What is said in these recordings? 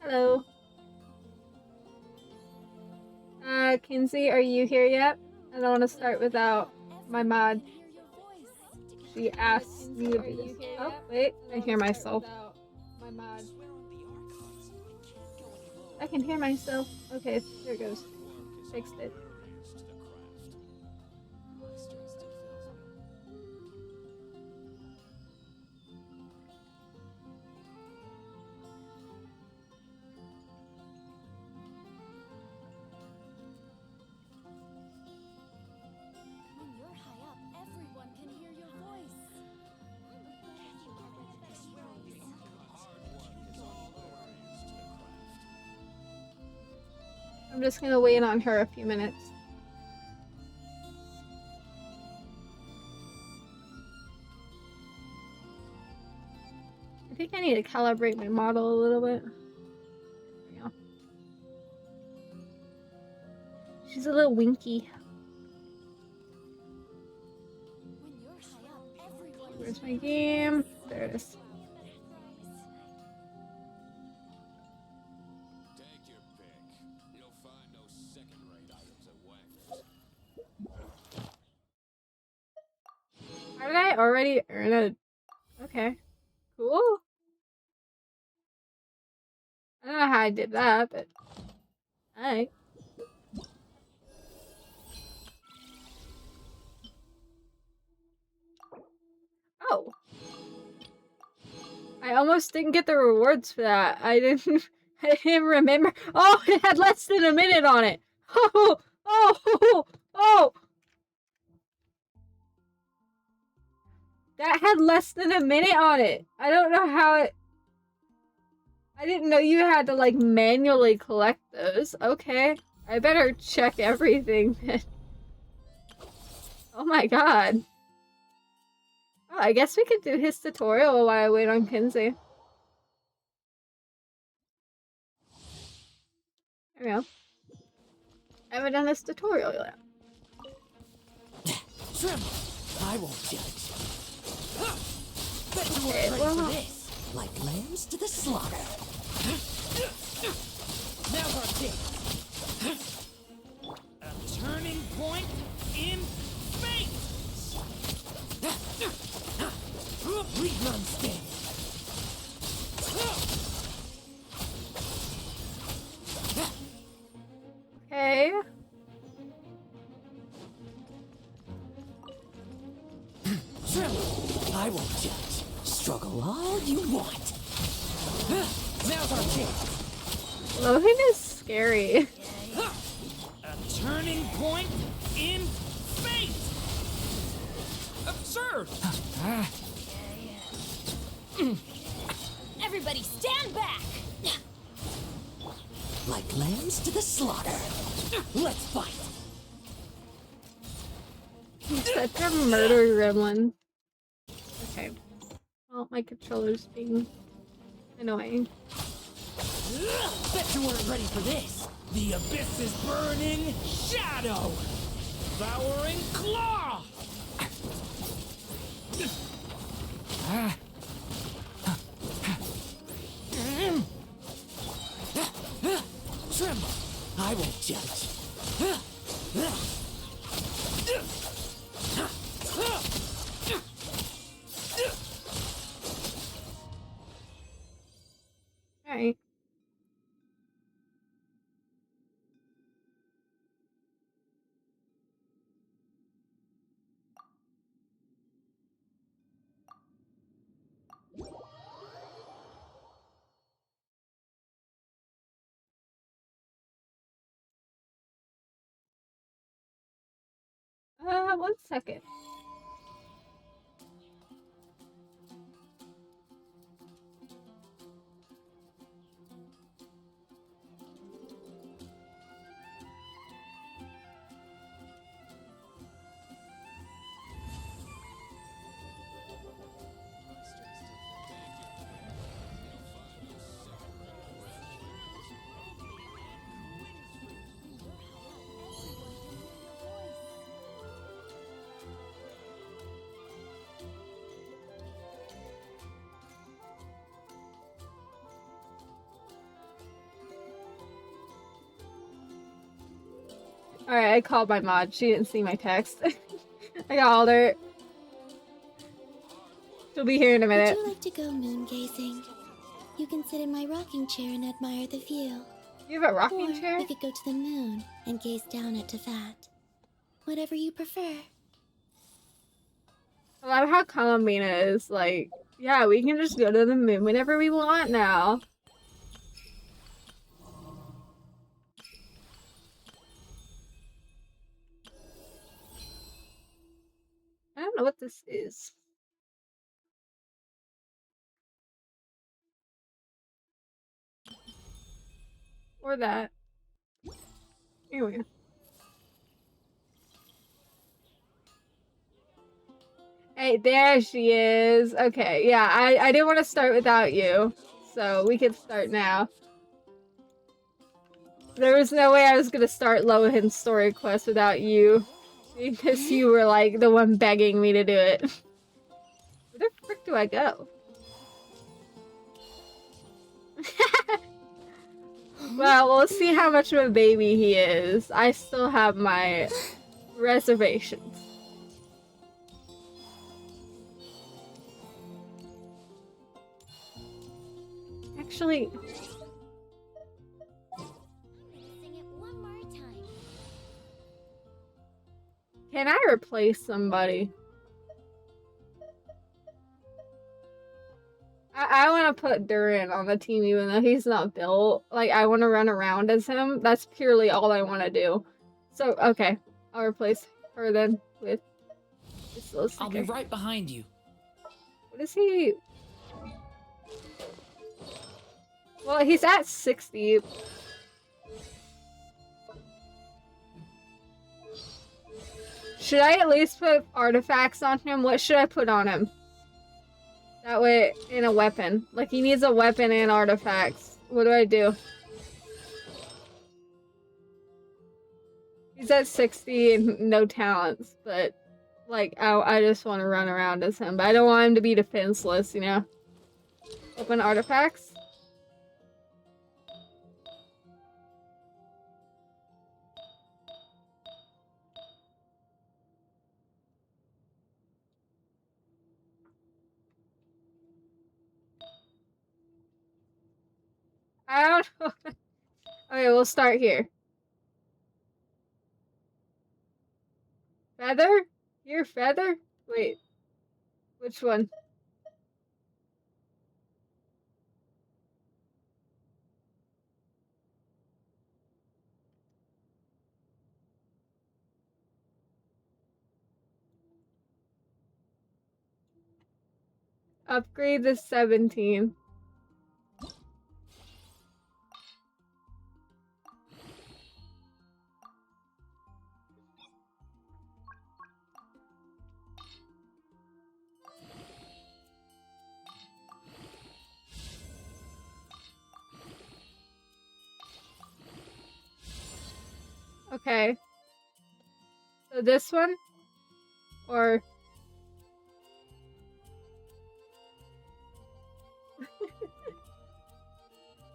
Hello. Kinsey, are you here yet? I don't want to start without my mod. She asked me to do this. Oh, wait. I hear myself. I can hear myself. Okay, there it goes. Fixed it. I'm just gonna wait on her a few minutes. I think I need to calibrate my model a little bit. There we go. She's a little winky. Where's my game? There it is. How did I already earn a... Okay. Cool. I don't know how I did that, but... Alright. Oh. I almost didn't get the rewards for that. I didn't remember. Oh, it had less than a minute on it. Oh, oh, oh. That had less than a minute on it. I don't know how it... I didn't know you had to, like, manually collect those. Okay. I better check everything then. Oh my god. Oh, I guess we could do his tutorial while I wait on Kinsey. There we go. I haven't done this tutorial yet. I won't judge. Bet you weren't ready for this. Like lambs to the slaughter. Now's our chance. A turning point in fate. Rerun stand. Okay. I won't judge. Struggle all you want. Now's our chance. Lohen is scary. A turning point in fate. Absurd. Everybody stand back. Like lambs to the slaughter. Let's fight. He's such a murder gremlin. Okay. Well, my controller's being annoying. Bet you weren't ready for this. The abyss is burning shadow. Devouring claw. Tremble. I won't judge. Alright. One second. Alright, I called my mod. She didn't see my text. I called her. She'll be here in a Would minute. you like to go moon gazing? You can sit in my rocking chair and admire the view. You have a Or rocking chair? we could go to the moon and gaze down at Tefat. Whatever you prefer. I love how Columbina is like, yeah, we can just go to the moon whenever we want now. I don't know what this is. Or that. Here we go. Hey, there she is. Okay, yeah, I didn't want to start without you. So we can start now. There was no way I was gonna start Lohen's story quest without you. Because you were like the one begging me to do it. Where the frick do I go? Well, we'll see how much of a baby he is. I still have my reservations. Actually, Sing it one more time. can I replace somebody? I want to put Duran on the team even though he's not built. Like, I want to run around as him. That's purely all I want to do. So, okay. I'll replace her then with this little sticker. I'll be right behind you. What is he? Well, he's at 60. Should I at least put artifacts on him? What should I put on him? That way, in a weapon. Like, he needs a weapon and artifacts. What do I do? He's at 60 and no talents, but, like, I just want to run around as him. But I don't want him to be defenseless, you know? Open artifacts? I don't know. Okay, we'll start here. Feather? Your feather? Wait. Which one? Upgrade the 17. Okay. So this one? Or...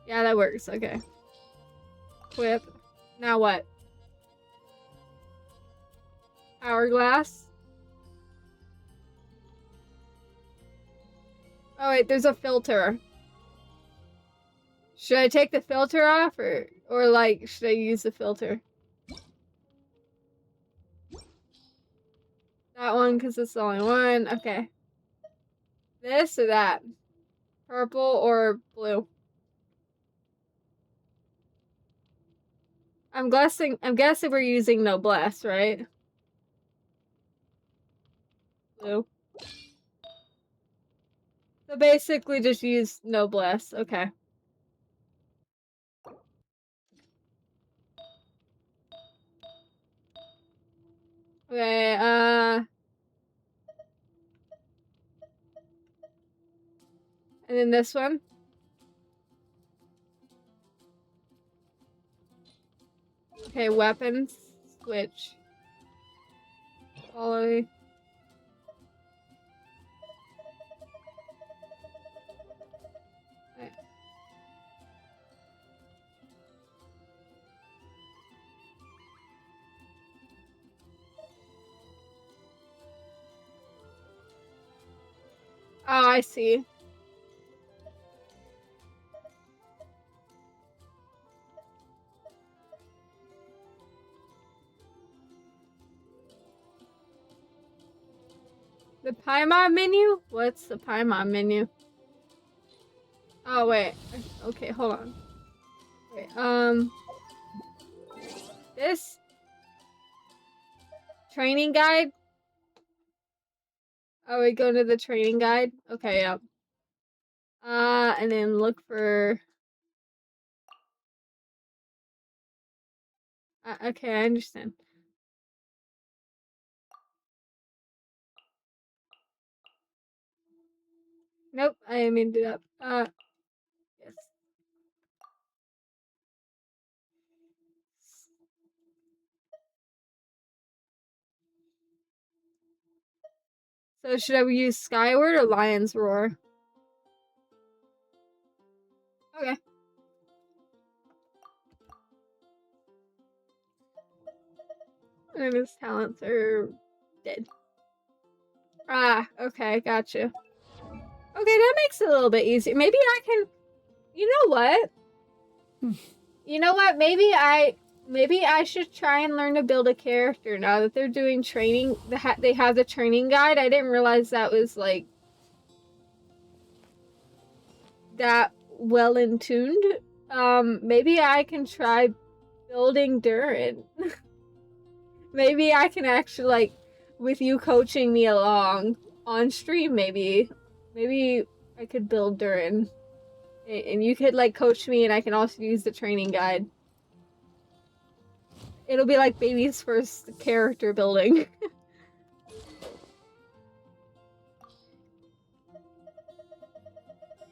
yeah, that works. Okay. Equip. Now what? Hourglass? Oh wait, there's a filter. Should I take the filter off or like, should I use the filter? That one, because it's the only one. Okay. This or that? Purple or blue? I'm guessing we're using Noblesse, right? Blue. So basically just use Noblesse, okay. Okay, and then this one. Okay, weapons. Switch. Quality. Okay. Oh, I see. The Paimon menu? What's the Paimon menu? Oh, wait. Okay, hold on. Wait, this training guide? Oh, we go to the training guide? Okay, yeah. And then look for... okay, I understand. Nope, I didn't mean to do that. Yes. So should I use Skyward or Lion's Roar? Okay. And his talents are dead. Ah, okay, gotcha. Okay, that makes it a little bit easier. Maybe I can... You know what? You know what? Maybe I should try and learn to build a character now that they're doing training. They have the training guide. I didn't realize that was like that well in tuned. Maybe I can try building Durin. Maybe I can actually, like, with you coaching me along on stream, maybe I could build Durin. And you could, like, coach me, and I can also use the training guide. It'll be like baby's first character building.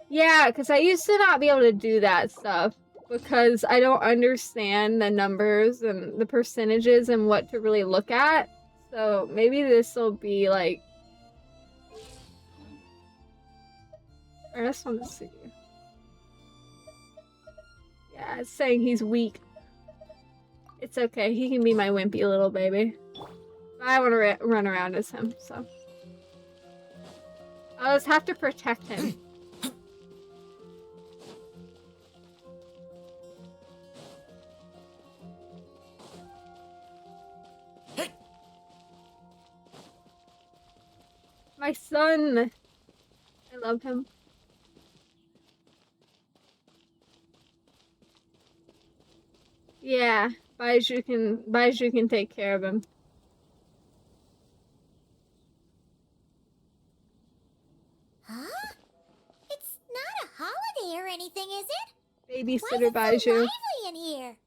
Yeah, because I used to not be able to do that stuff because I don't understand the numbers and the percentages and what to really look at. So maybe this will be like... I just want to see. Yeah, it's saying he's weak. It's okay. He can be my wimpy little baby. I want to run around as him, so... I'll just have to protect him. My son! I love him. Yeah, Baiju can take care of him. Huh? It's not a holiday or anything, is it? Babysitter Why is it so Baiju. lively in here?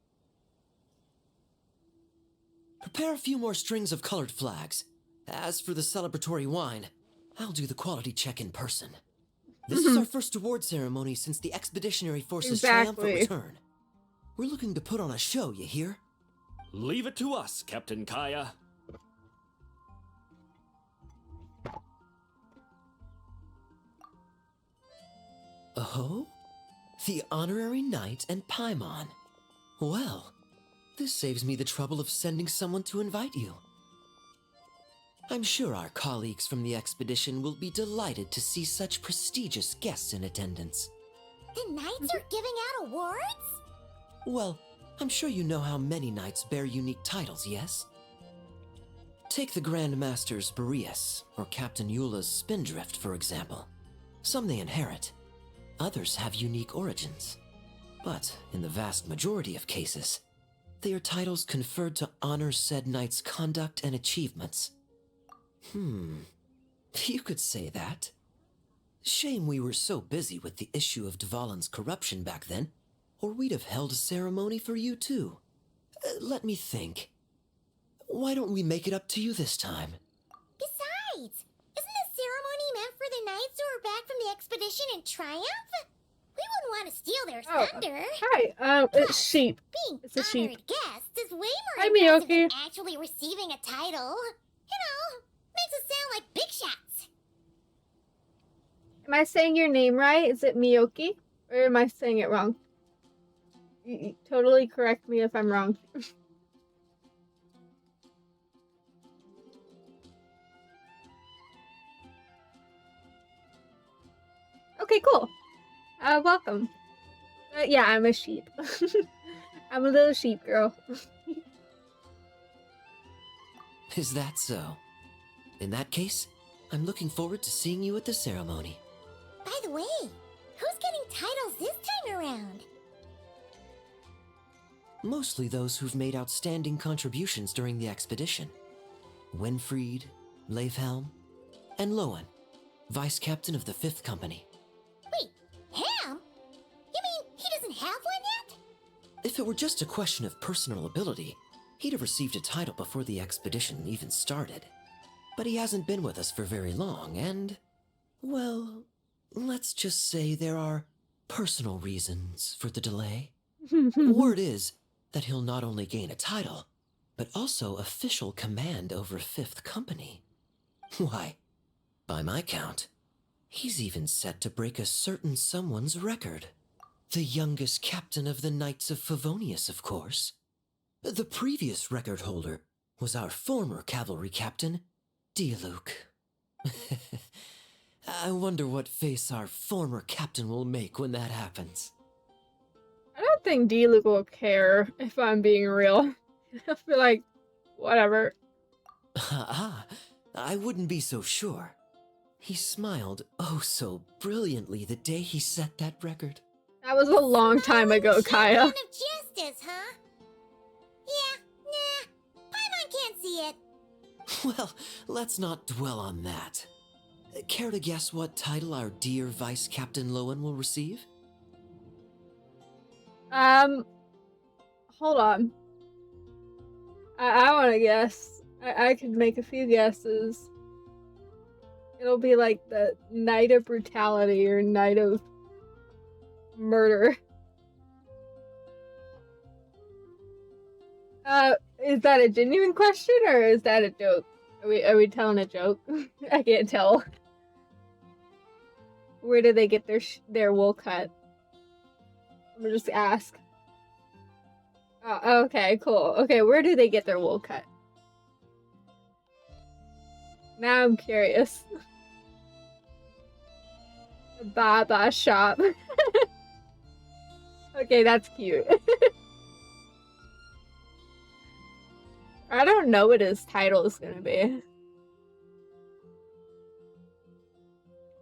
Prepare a few more strings of colored flags. As for the celebratory wine, I'll do the quality check in person. This is our first award ceremony since the Expeditionary Force's triumphant return. We're looking to put on a show, you hear? Leave it to us, Captain Kaya. Oh? The Honorary Knight and Paimon. Well, this saves me the trouble of sending someone to invite you. I'm sure our colleagues from the expedition will be delighted to see such prestigious guests in attendance. The knights are giving out awards? Well, I'm sure you know how many knights bear unique titles, yes? Take the Grand Master's Boreas, or Captain Eula's Spindrift, for example. Some they inherit. Others have unique origins. But in the vast majority of cases, they are titles conferred to honor said knight's conduct and achievements. You could say that. Shame we were so busy with the issue of Dvalin's corruption back then, or we'd have held a ceremony for you too. Let me think. Why don't we make it up to you this time? Besides, isn't the ceremony meant for the knights who are back from the expedition in triumph? We wouldn't want to steal their thunder. Hi, it's sheep. Being It's a sheep. honored guests is way Hi, more impressive Miyoki. than actually receiving a title. You know, makes us sound like big shots. Am I saying your name right? Is it Miyoki? Or am I saying it wrong? You totally correct me if I'm wrong. Okay, cool. Welcome. Yeah, I'm a sheep. I'm a little sheep girl. Is that so? In that case, I'm looking forward to seeing you at the ceremony. By the way, who's getting titles this time around? Mostly those who've made outstanding contributions during the expedition. Winfried, Leifhelm, and Lohen, Vice Captain of the 5th Company. Wait, Ham? You mean he doesn't have one yet? If it were just a question of personal ability, he'd have received a title before the expedition even started. But he hasn't been with us for very long, and, well, let's just say there are personal reasons for the delay. Word is that he'll not only gain a title, but also official command over 5th Company. Why, by my count, he's even set to break a certain someone's record. The youngest captain of the Knights of Favonius, of course. The previous record holder was our former cavalry captain, Dialuk. I wonder what face our former captain will make when that happens. I don't think D-Luke will care, if I'm being real. He'll be like, whatever. I wouldn't be so sure. He smiled oh so brilliantly the day he set that record. That was a long time ago, Kaya. Champion of justice, huh? Yeah, nah. Paimon can't see it. Well, let's not dwell on that. Care to guess what title our dear Vice Captain Lohen will receive? Hold on. I want to guess. I could make a few guesses. It'll be like the Knight of Brutality or Knight of Murder. Is that a genuine question or is that a joke? Are we telling a joke? I can't tell. Where do they get their wool cut? I'm gonna just ask. Oh, okay, cool. Okay, where do they get their wool cut? Now I'm curious. The Baba shop. Okay, that's cute. I don't know what his title is gonna be.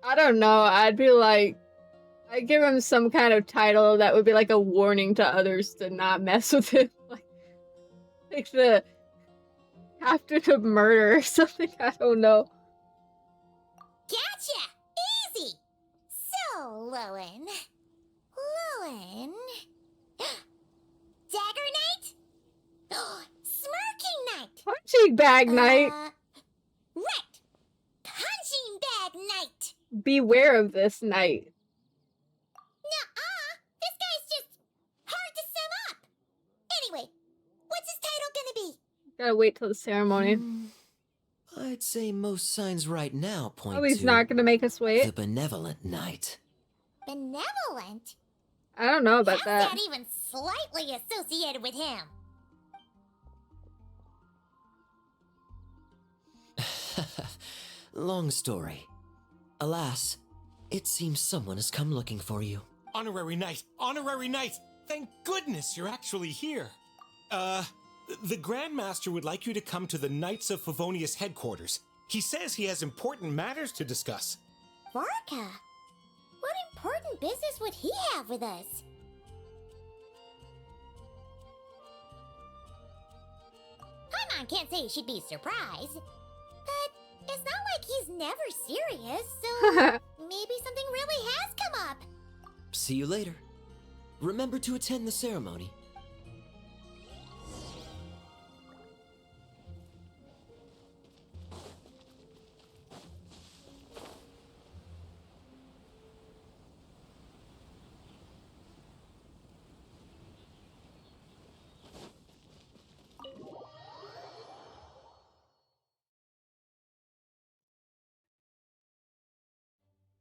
I don't know. I'd be like, I'd give him some kind of title that would be like a warning to others to not mess with him. Like the Captain of Murder or something. I don't know. Gotcha! Easy! So, Lohen. Dagger Knight? Smirking Knight! Punching Bag Knight. Right! Punching Bag Knight! Beware of this knight. Nuh-uh! This guy's just hard to sum up! Anyway, what's his title gonna be? Gotta wait till the ceremony. I'd say most signs right now point Oh, he's to not gonna make us wait? the Benevolent Knight. Benevolent? I don't know about How's that. that even slightly associated with him? Long story. Alas, it seems someone has come looking for you. Honorary Knight! Honorary Knight! Thank goodness you're actually here. The Grand Master would like you to come to the Knights of Favonius headquarters. He says he has important matters to discuss. Varka? What important business would he have with us? Paimon can't say she'd be surprised. But it's not like he's never serious, so maybe something really has come up. See you later. Remember to attend the ceremony.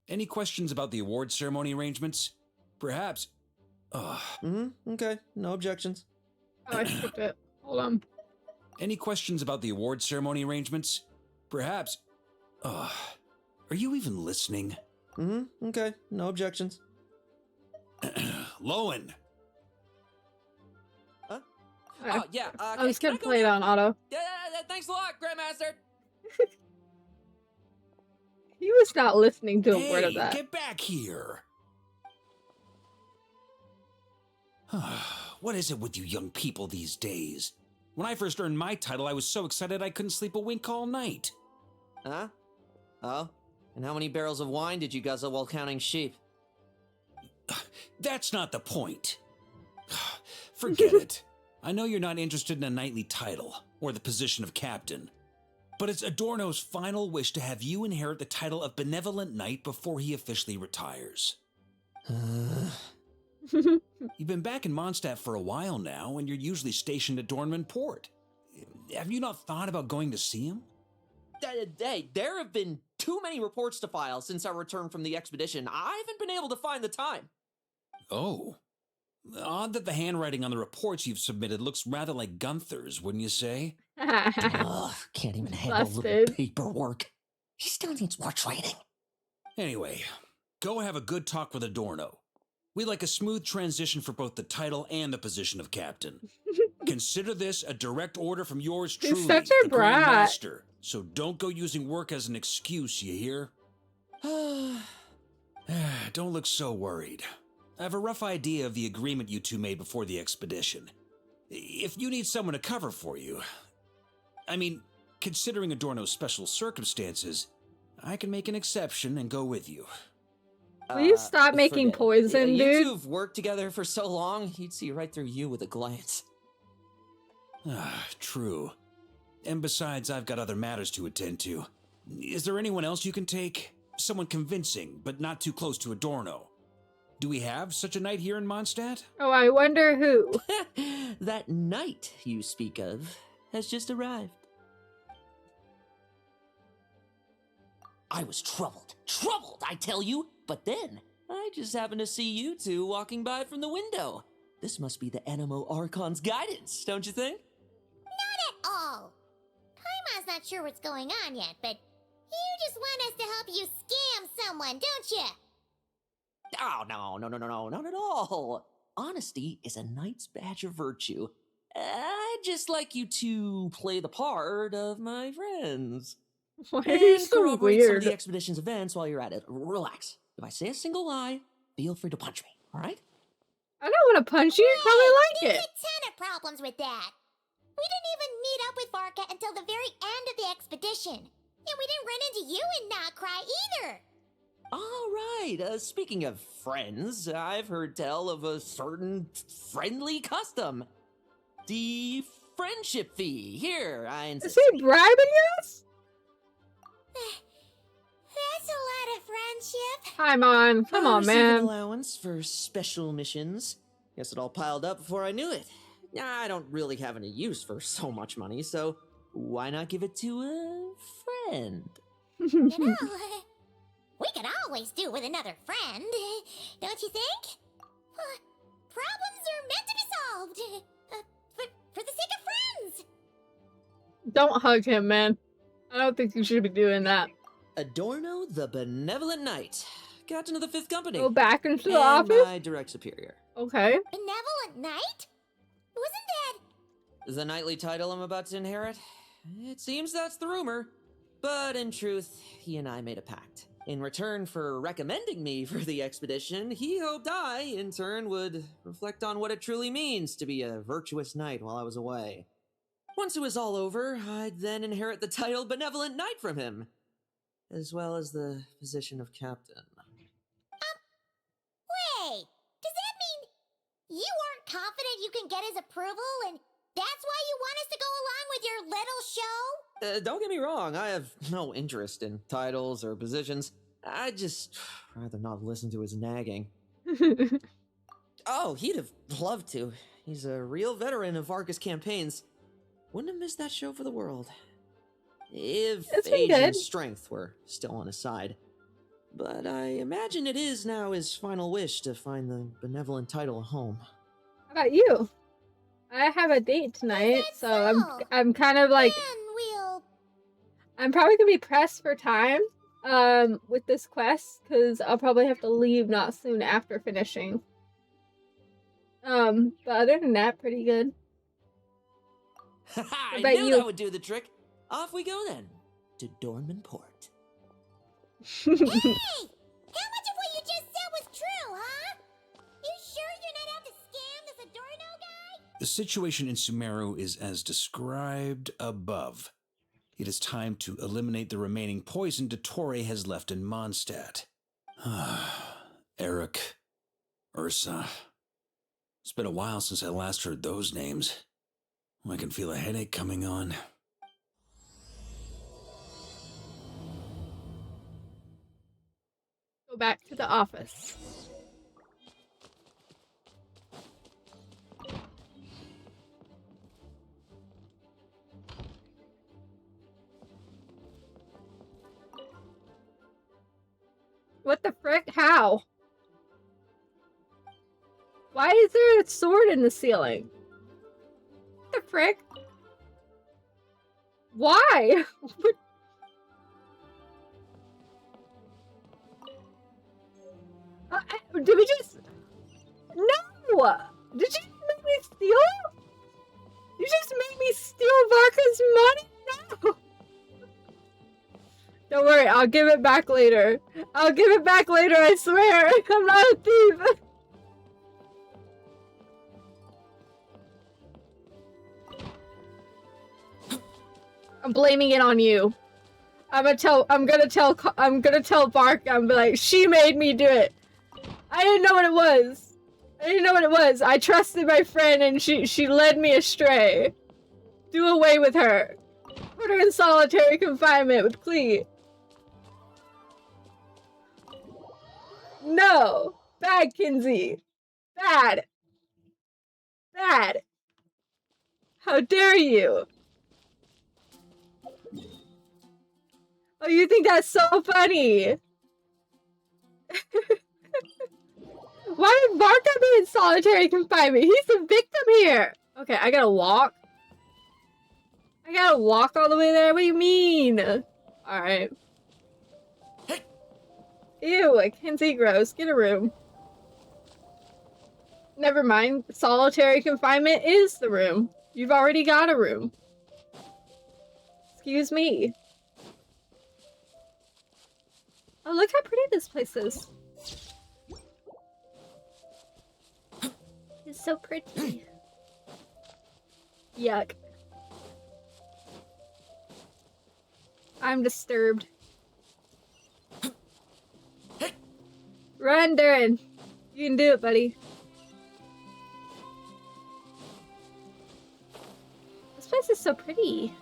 Any questions about the award ceremony arrangements? Perhaps. Okay, no objections. Oh, I skipped it. Hold on. Any questions about the award ceremony arrangements? Perhaps. Are you even listening? Okay, no objections. Lohen. Oh, yeah, I was can gonna I go play it now? on auto. Yeah, thanks a lot, Grandmaster. He was not listening to a word Hey, of that. get back here. What is it with you young people these days? When I first earned my title, I was so excited I couldn't sleep a wink all night. Huh? Oh? And how many barrels of wine did you guzzle while counting sheep? That's not the point. Forget it. I know you're not interested in a knightly title, or the position of captain. But it's Adorno's final wish to have you inherit the title of Benevolent Knight before he officially retires. You've been back in Mondstadt for a while now, and you're usually stationed at Dornman Port. Have you not thought about going to see him? Hey, there have been too many reports to file since our return from the expedition. I haven't been able to find the time. Oh. Odd that the handwriting on the reports you've submitted looks rather like Gunther's, wouldn't you say? Ugh, can't even handle little Busted. paperwork. He still needs more training. Anyway, go have a good talk with Adorno. We'd like a smooth transition for both the title and the position of captain. Consider this a direct order from yours He's truly, such a the Grand brat. Master. So don't go using work as an excuse, you hear? Don't look so worried. I have a rough idea of the agreement you two made before the expedition. If you need someone to cover for you, I mean, considering Adorno's special circumstances, I can make an exception and go with you. Will you stop making forget it. poison, You dude? two have worked together for so long, he'd see right through you with a glance. True. And besides, I've got other matters to attend to. Is there anyone else you can take? Someone convincing, but not too close to Adorno. Do we have such a knight here in Mondstadt? Oh, I wonder who. That knight you speak of has just arrived. I was troubled, I tell you. But then, I just happened to see you two walking by from the window. This must be the Animo Archon's guidance, don't you think? Not at all. Paimon's not sure what's going on yet, but you just want us to help you scam someone, don't you? Oh, no, not at all. Honesty is a knight's badge of virtue. I'd just like you to play the part of my friends. Why are you And so corroborate some of weird? the expedition's events while you're at it. Relax. If I say a single lie, feel free to punch me, alright? I don't want to punch you. You probably like There's it. a ton of problems with that. We didn't even meet up with Varka until the very end of the expedition. And we didn't run into you in Nocry either. Alright, speaking of friends, I've heard tell of a certain friendly custom. The friendship fee. Here, I Is insist. he bribing us? That's a lot of friendship. Come on. Come I on, received an man. allowance for special missions. Guess it all piled up before I knew it. I don't really have any use for so much money, so why not give it to a friend? You know, we could always do with another friend, don't you think? Problems are meant to be solved. For the sake of friends. Don't hug him, man. I don't think you should be doing that. Adorno the Benevolent Knight, Captain of the 5th Company. Go back into the and office? my direct superior. Okay. Benevolent Knight? Wasn't that... The knightly title I'm about to inherit? It seems that's the rumor. But in truth, he and I made a pact. In return for recommending me for the expedition, he hoped I, in turn, would reflect on what it truly means to be a virtuous knight while I was away. Once it was all over, I'd then inherit the title Benevolent Knight from him, as well as the position of captain. Wait, does that mean you aren't confident you can get his approval and that's why you want us to go along with your little show? Don't get me wrong, I have no interest in titles or positions. I'd just rather not listen to his nagging. Oh, he'd have loved to. He's a real veteran of Varka's campaigns. Wouldn't have missed that show for the world. If It's been age good. and strength were still on his side. But I imagine it is now his final wish to find the benevolent title home. How about you? I have a date tonight, that so so? I'm kind of like Then we'll... I'm probably gonna be pressed for time. with this quest, because I'll probably have to leave not soon after finishing. But other than that, pretty good. I about knew you? that would do the trick. Off we go then, to Dorman Port. Hey! How much of what you just said was true, huh? You sure you're not out to scam this Adorno guy? The situation in Sumeru is as described above. It is time to eliminate the remaining poison Dottore has left in Mondstadt. Eric, Ursa. It's been a while since I last heard those names. I can feel a headache coming on. Go back to the office. What the frick? How? Why is there a sword in the ceiling? What the frick? Why? Did we just... No! Did you make me steal? You just made me steal Varka's money? No! Don't worry, I'll give it back later. I'll give it back later, I swear. I'm not a thief. I'm blaming it on you. I'm gonna tell Bark, I'm like, she made me do it. I didn't know what it was. I didn't know what it was. I trusted my friend and she led me astray. Do away with her. Put her in solitary confinement with Clee. No! Bad, Kinsey. Bad. Bad. How dare you? Oh, you think that's so funny? Why would Barka be in solitary confinement? He's the victim here! Okay, I gotta walk. I gotta walk all the way there? What do you mean? Alright. Ew, Kinsey, gross. Get a room. Never mind. Solitary confinement is the room. You've already got a room. Excuse me. Oh, look how pretty this place is. It's so pretty. Yuck. I'm disturbed. Run, Durin. You can do it, buddy. This place is so pretty.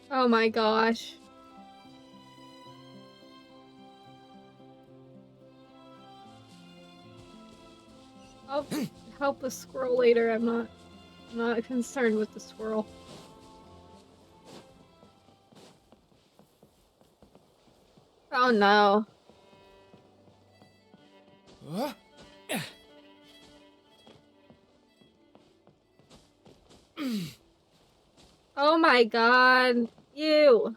Oh my gosh. I'll help the squirrel later. I'm not concerned with the squirrel. Oh no. Oh my god. Ew.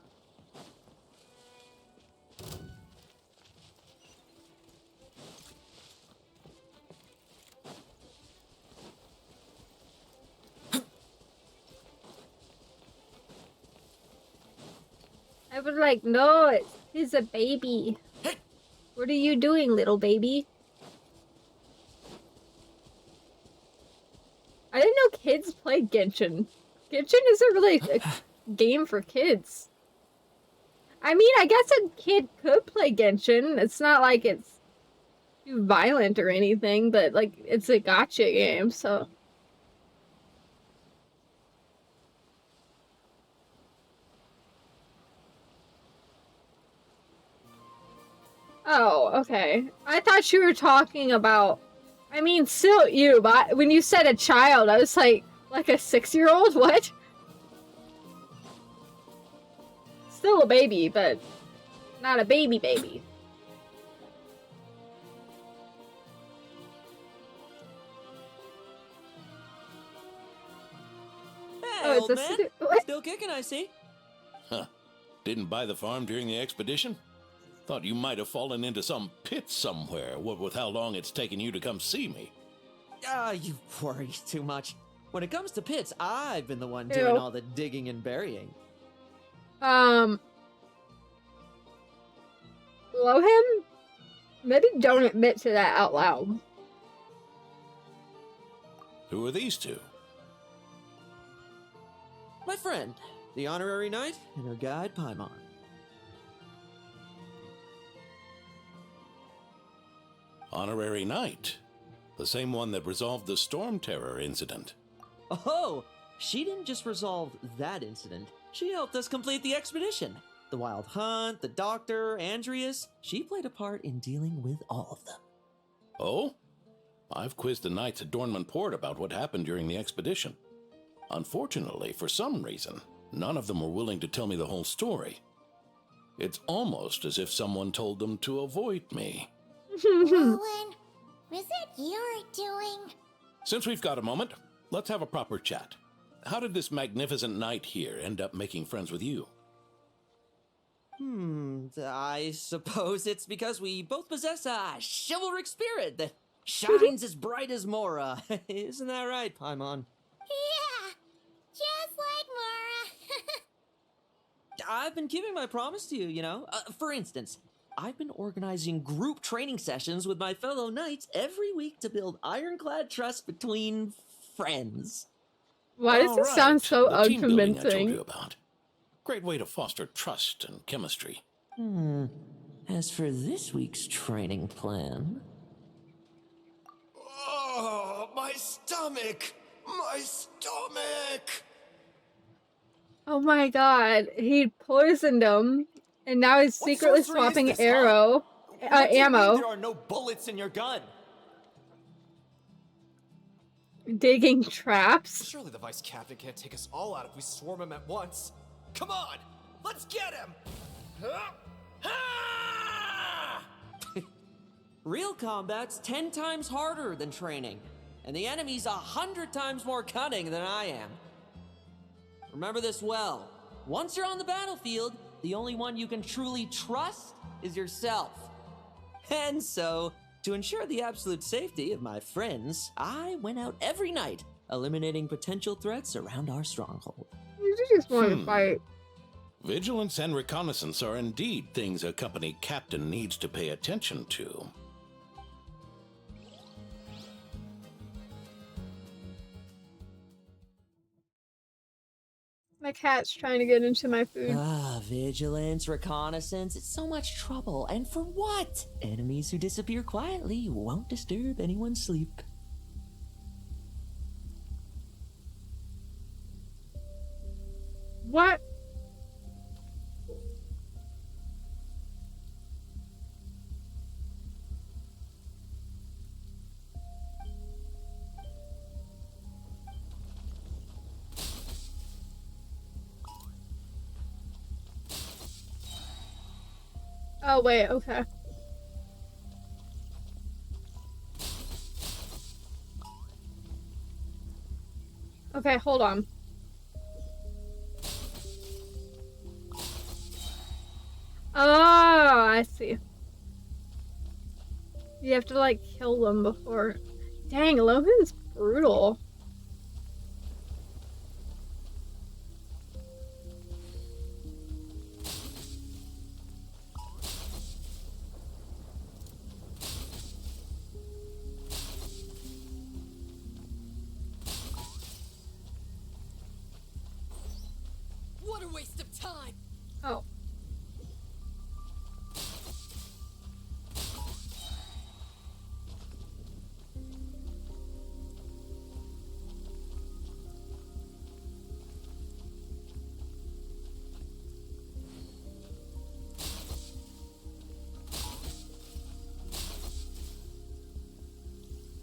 I was like, no, he's a baby. What are you doing, little baby? I didn't know kids play Genshin. Genshin isn't really a game for kids. I mean, I guess a kid could play Genshin. It's not like it's too violent or anything, but like it's a gacha game, so. Oh, okay. I thought you were talking about. I mean, still you, but when you said a child, I was like a 6-year-old? What? Still a baby, but not a baby. old this man. to do? What? Still kicking, I see. Huh. Didn't buy the farm during the expedition? Thought you might have fallen into some pit somewhere, what with how long it's taken you to come see me. You worry too much. When it comes to pits, I've been the one Ew. doing all the digging and burying. Lohen? Maybe don't admit to that out loud. Who are these two? My friend, the honorary knight, and her guide, Paimon. Honorary Knight. The same one that resolved the Storm Terror incident. Oh, she didn't just resolve that incident. She helped us complete the expedition. The Wild Hunt, the Doctor, Andreas. She played a part in dealing with all of them. Oh? I've quizzed the knights at Dornman Port about what happened during the expedition. Unfortunately, for some reason, none of them were willing to tell me the whole story. It's almost as if someone told them to avoid me. Lohen, is it your doing? Since we've got a moment, let's have a proper chat. How did this magnificent knight here end up making friends with you? I suppose it's because we both possess a chivalric spirit that shines as bright as Mora. Isn't that right, Paimon? Yeah, just like Mora. I've been keeping my promise to you, you know. For instance, I've been organizing group training sessions with my fellow knights every week to build ironclad trust between friends. Why does All this right, sound so the team building I told unconvincing? you about. Great way to foster trust and chemistry. As for this week's training plan... Oh, my stomach! My stomach! Oh my god, he poisoned him, and now he's What secretly sorcery is swapping this, huh? arrow, What do you mean ammo, there are no bullets in your gun? digging traps. Surely the vice captain can't take us all out if we swarm him at once. Come on, let's get him! Huh? Ah! Real combat's 10 times harder than training, and the enemy's 100 times more cunning than I am. Remember this well. Once you're on the battlefield, the only one you can truly trust is yourself. And so, to ensure the absolute safety of my friends, I went out every night, eliminating potential threats around our stronghold. You just want to fight. Vigilance and reconnaissance are indeed things a company captain needs to pay attention to. My cat's trying to get into my food. Vigilance, reconnaissance, it's so much trouble. And for what? Enemies who disappear quietly won't disturb anyone's sleep. What? Oh, wait, okay. Okay, hold on. Oh, I see. You have to, like, kill them before... Dang, Lohen's brutal. What a waste of time! Oh.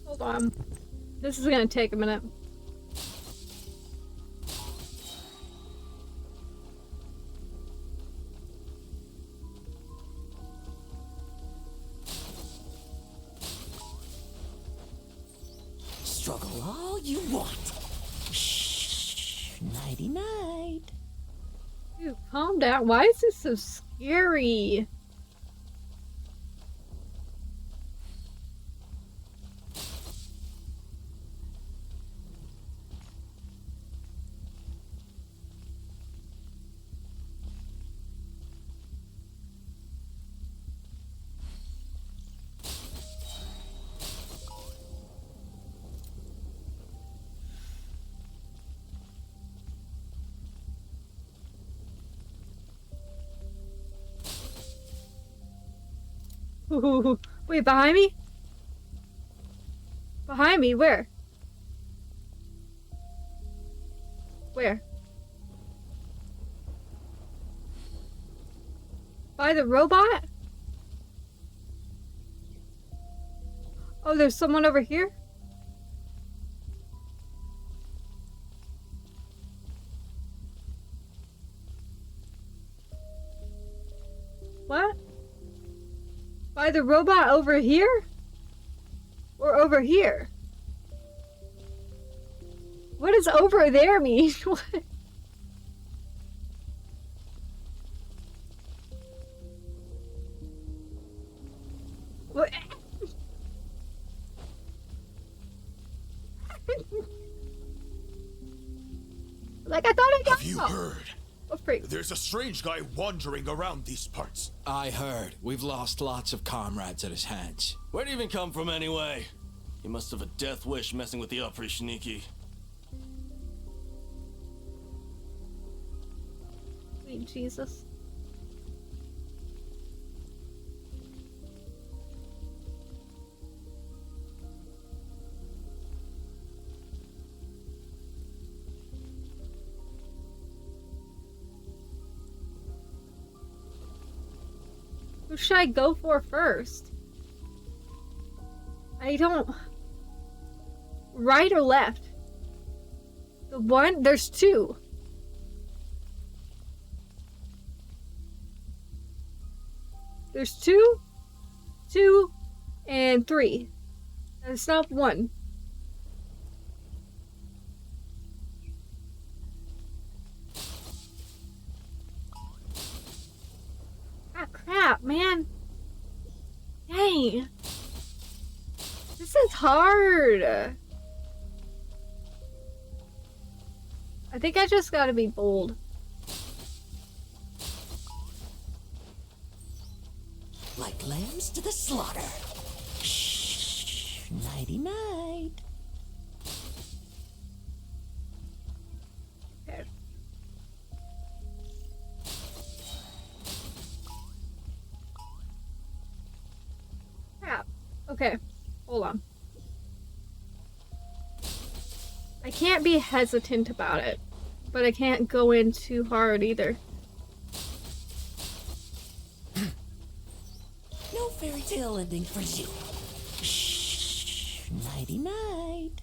Hold on. This is gonna take a minute. Struggle all you want. Shh, Knighty Nighty night. Dude, calm down. Why is this so scary? Ooh, wait, behind me? Behind me? Where? Where? By the robot? Oh, there's someone over here? What? By the robot over here? Or over here? What does over there mean? What? What? Like, I thought I got Have you out. heard? Oh, freak. There's a strange guy wandering around these parts. I heard. We've lost lots of comrades at his hands. Where'd he even come from anyway? He must have a death wish messing with the Oprichniki. Sweet Jesus. Who should I go for first? I don't... Right or left? The one? There's two. There's two, and three. That's not one. Ah, crap, man. Dang. This is hard. I think I just gotta be bold. Like lambs to the slaughter. Shh. Nighty night. Okay. Crap. Okay. Hold on. I can't be hesitant about it, but I can't go in too hard either. No fairy tale ending for you. Shh. Nighty night.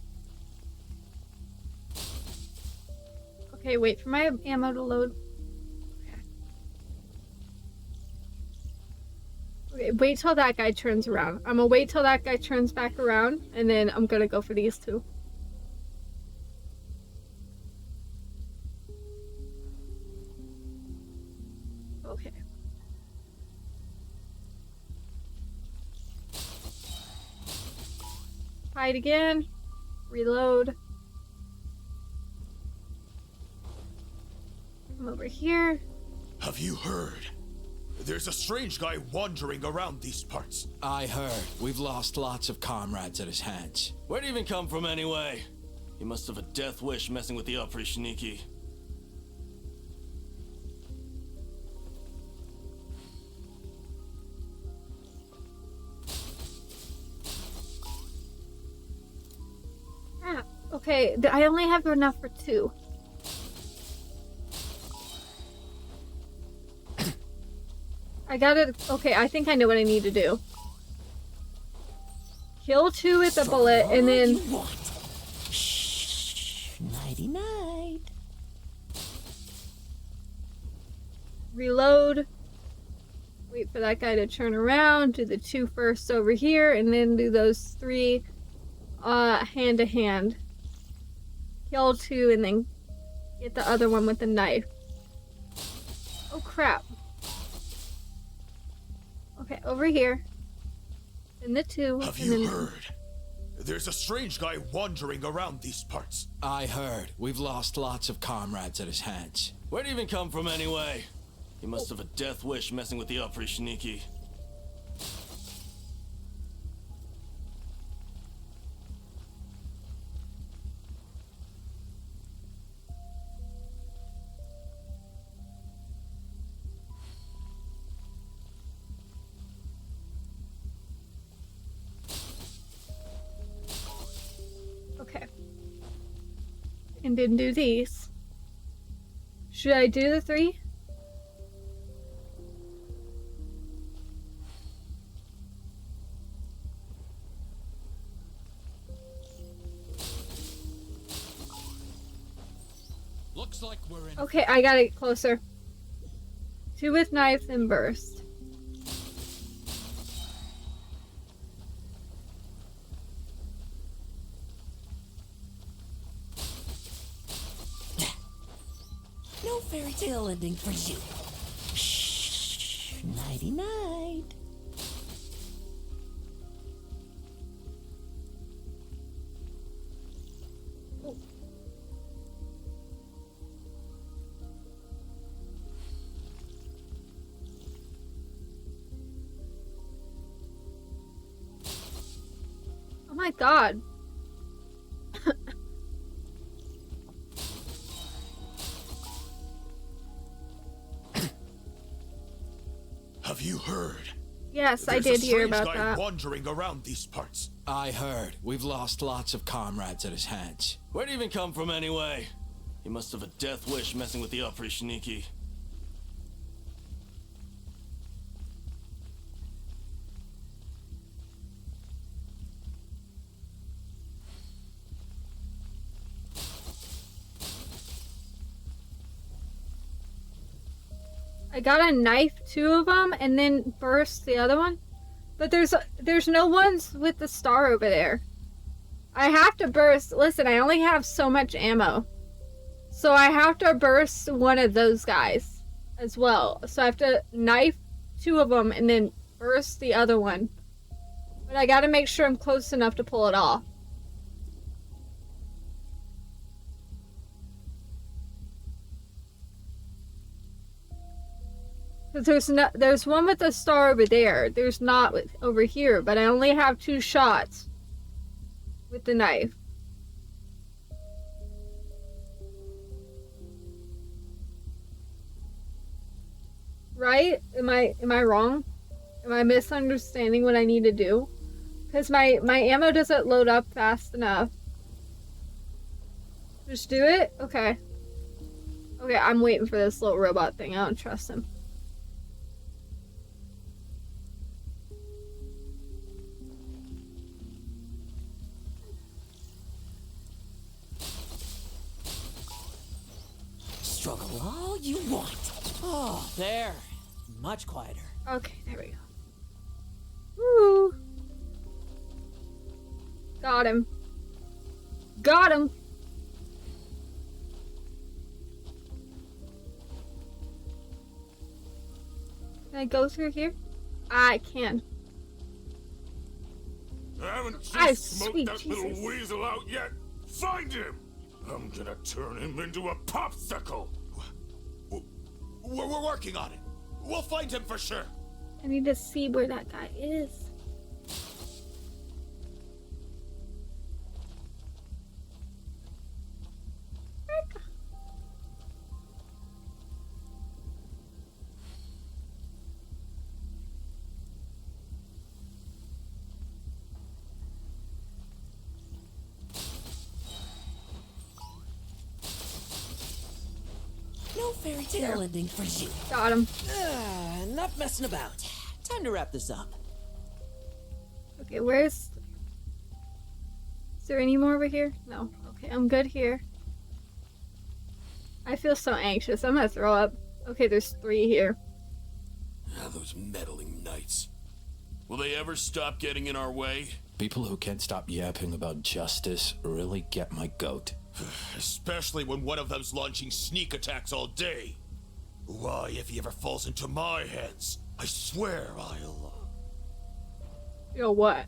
Okay, wait for my ammo to load. Okay, wait till that guy turns around. I'm gonna wait till that guy turns back around, and then I'm gonna go for these two. Okay. Fight again. Reload. Come over here. Have you heard? There's a strange guy wandering around these parts. I heard. We've lost lots of comrades at his hands. Where'd he even come from anyway? He must have a death wish messing with the Oprichniki. Ah, okay, I only have enough for two. I gotta... Okay, I think I know what I need to do. Kill two with a bullet, and then... Shh. Nighty night. Reload. Wait for that guy to turn around. Do the two first over here, and then do those three hand to hand. Kill two, and then get the other one with the knife. Oh crap. Okay, over here. And the 2. Have and you then... heard? There's a strange guy wandering around these parts. I heard. We've lost lots of comrades at his hands. Where'd he even come from anyway? He must have a death wish messing with the Oprishniki. Okay. And then do these. Should I do the 3? Looks like we're in. Okay, I gotta get closer. 2 with knife, then burst. No fairy tale ending for you. Shh. Nighty night. Oh my god. Have you heard? Yes, I There's did hear a strange about guy that. wandering around these parts. I heard. We've lost lots of comrades at his hands. Where'd he even come from anyway? He must have a death wish messing with the Oprishniki. I got a knife 2 of them and then burst the other one. But there's no ones with the star over there. I have to burst. Listen, I only have so much ammo. So I have to burst one of those guys as well. So I have to knife 2 of them and then burst the other one. But I gotta make sure I'm close enough to pull it off. Because there's one with a star over there. There's not over here, but I only have 2 shots with the knife. Right? Am I wrong? Am I misunderstanding what I need to do? Because my ammo doesn't load up fast enough. Just do it? Okay. Okay, I'm waiting for this little robot thing. I don't trust him. Struggle all you want. Oh, there. Much quieter. Okay, there we go. Woo! Got him. Got him! Can I go through here? I can. Haven't Ah, you smoked sweet that little Jesus. weasel out yet? Find him! I'm gonna turn him into a popsicle! We're working on it. We'll find him for sure. I need to see where that guy is. No fairy tale ending for you. Got him. Enough messing about. Time to wrap this up. Okay, where's... Is there any more over here? No. Okay, I'm good here. I feel so anxious. I'm gonna throw up. Okay, there's 3 here. Ah, those meddling knights. Will they ever stop getting in our way? People who can't stop yapping about justice really get my goat. Especially when one of them's launching sneak attacks all day. Why, if he ever falls into my hands, I swear I'll... Yo, what?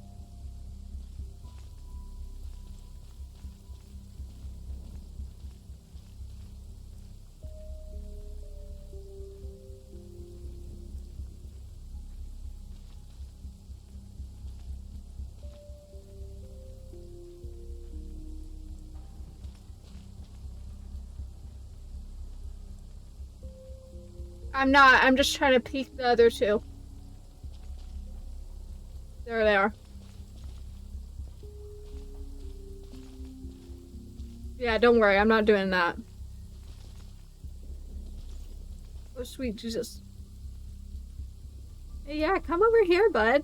I'm not. I'm just trying to peek the other two. There they are. Yeah, don't worry. I'm not doing that. Oh, sweet Jesus. Hey, yeah, come over here, bud.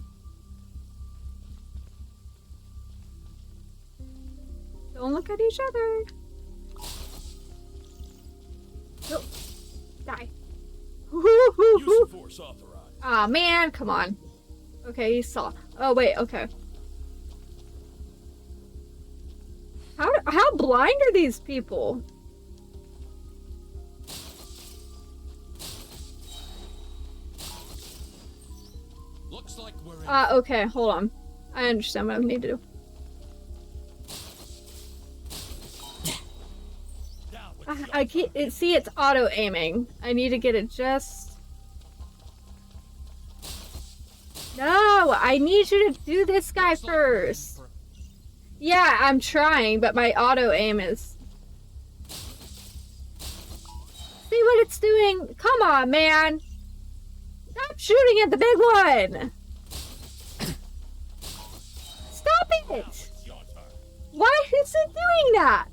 Don't look at each other. No. Die. Use of force authorized. Aw, man, come on. Okay, he saw. Oh, wait, okay. How blind are these people? Looks like we're in. Okay, hold on. I understand what I need to do. I can't see it's auto aiming. I need to get it just. No, I need you to do this guy first. Yeah, I'm trying, but my auto aim is. See what it's doing? Come on, man. Stop shooting at the big one. Stop it. Why is it doing that?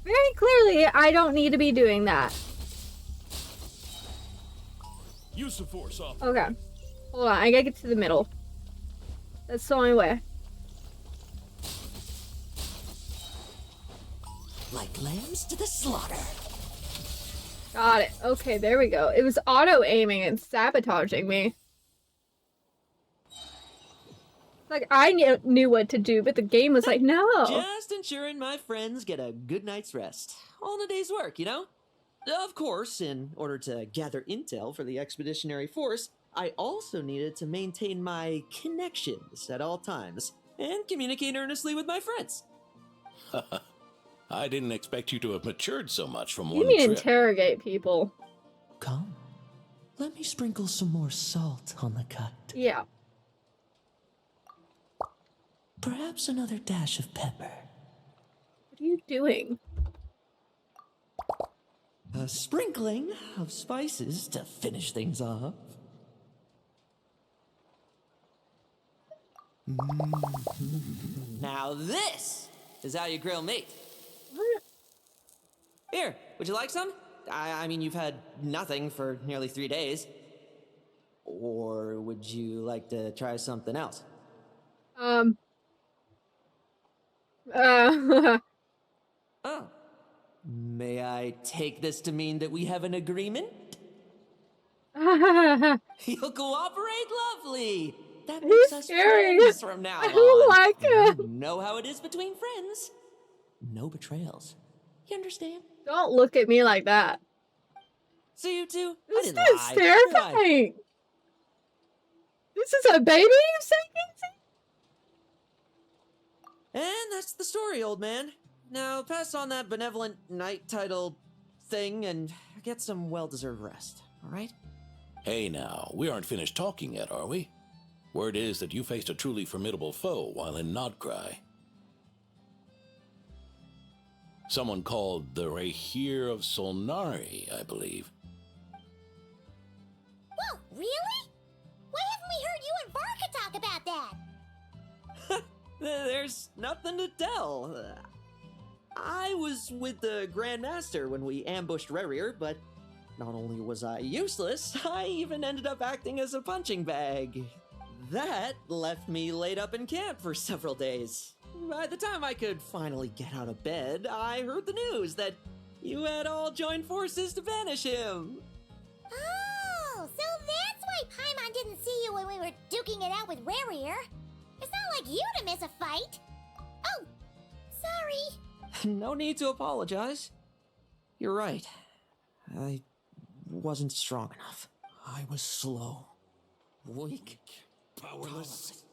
Very clearly, I don't need to be doing that. Use of force authorized. Okay. Hold on, I gotta get to the middle. That's the only way. Like lambs to the slaughter. Got it. Okay, there we go. It was auto-aiming and sabotaging me. Like, I knew what to do, but the game was like, no. Just ensuring my friends get a good night's rest. All in a day's work, you know? Of course, in order to gather intel for the expeditionary force, I also needed to maintain my connections at all times and communicate earnestly with my friends. I didn't expect you to have matured so much from You one need to trip. interrogate people. Come, let me sprinkle some more salt on the cut. Yeah. Perhaps another dash of pepper. What are you doing? A sprinkling of spices to finish things off. Now this is how you grill meat. What? Here, would you like some? I mean, you've had nothing for nearly 3 days. Or would you like to try something else? Oh. May I take this to mean that we have an agreement? You'll cooperate? Lovely! That makes us scary. friends from now on. I don't like him. You know how it is between friends. No betrayals. You understand? Don't look at me like that. So you two? This I didn't dude's lie, did I? terrifying. This is a baby you say, Kinsey? And that's the story, old man. Now pass on that benevolent knight title thing and get some well-deserved rest, all right? Hey now, we aren't finished talking yet, are we? Word is that you faced a truly formidable foe while in Nodcry. Someone called the Rahir of Solnari, I believe. Whoa, really? Why haven't we heard you and Varka talk about that? There's nothing to tell. I was with the Grand Master when we ambushed Rerir, but not only was I useless, I even ended up acting as a punching bag. That left me laid up in camp for several days. By the time I could finally get out of bed, I heard the news that you had all joined forces to banish him. Oh, so that's why Paimon didn't see you when we were duking it out with Rerir. It's not like you to miss a fight. Oh, sorry. No need to apologize. You're right. I wasn't strong enough. I was slow. Weak. Powerless.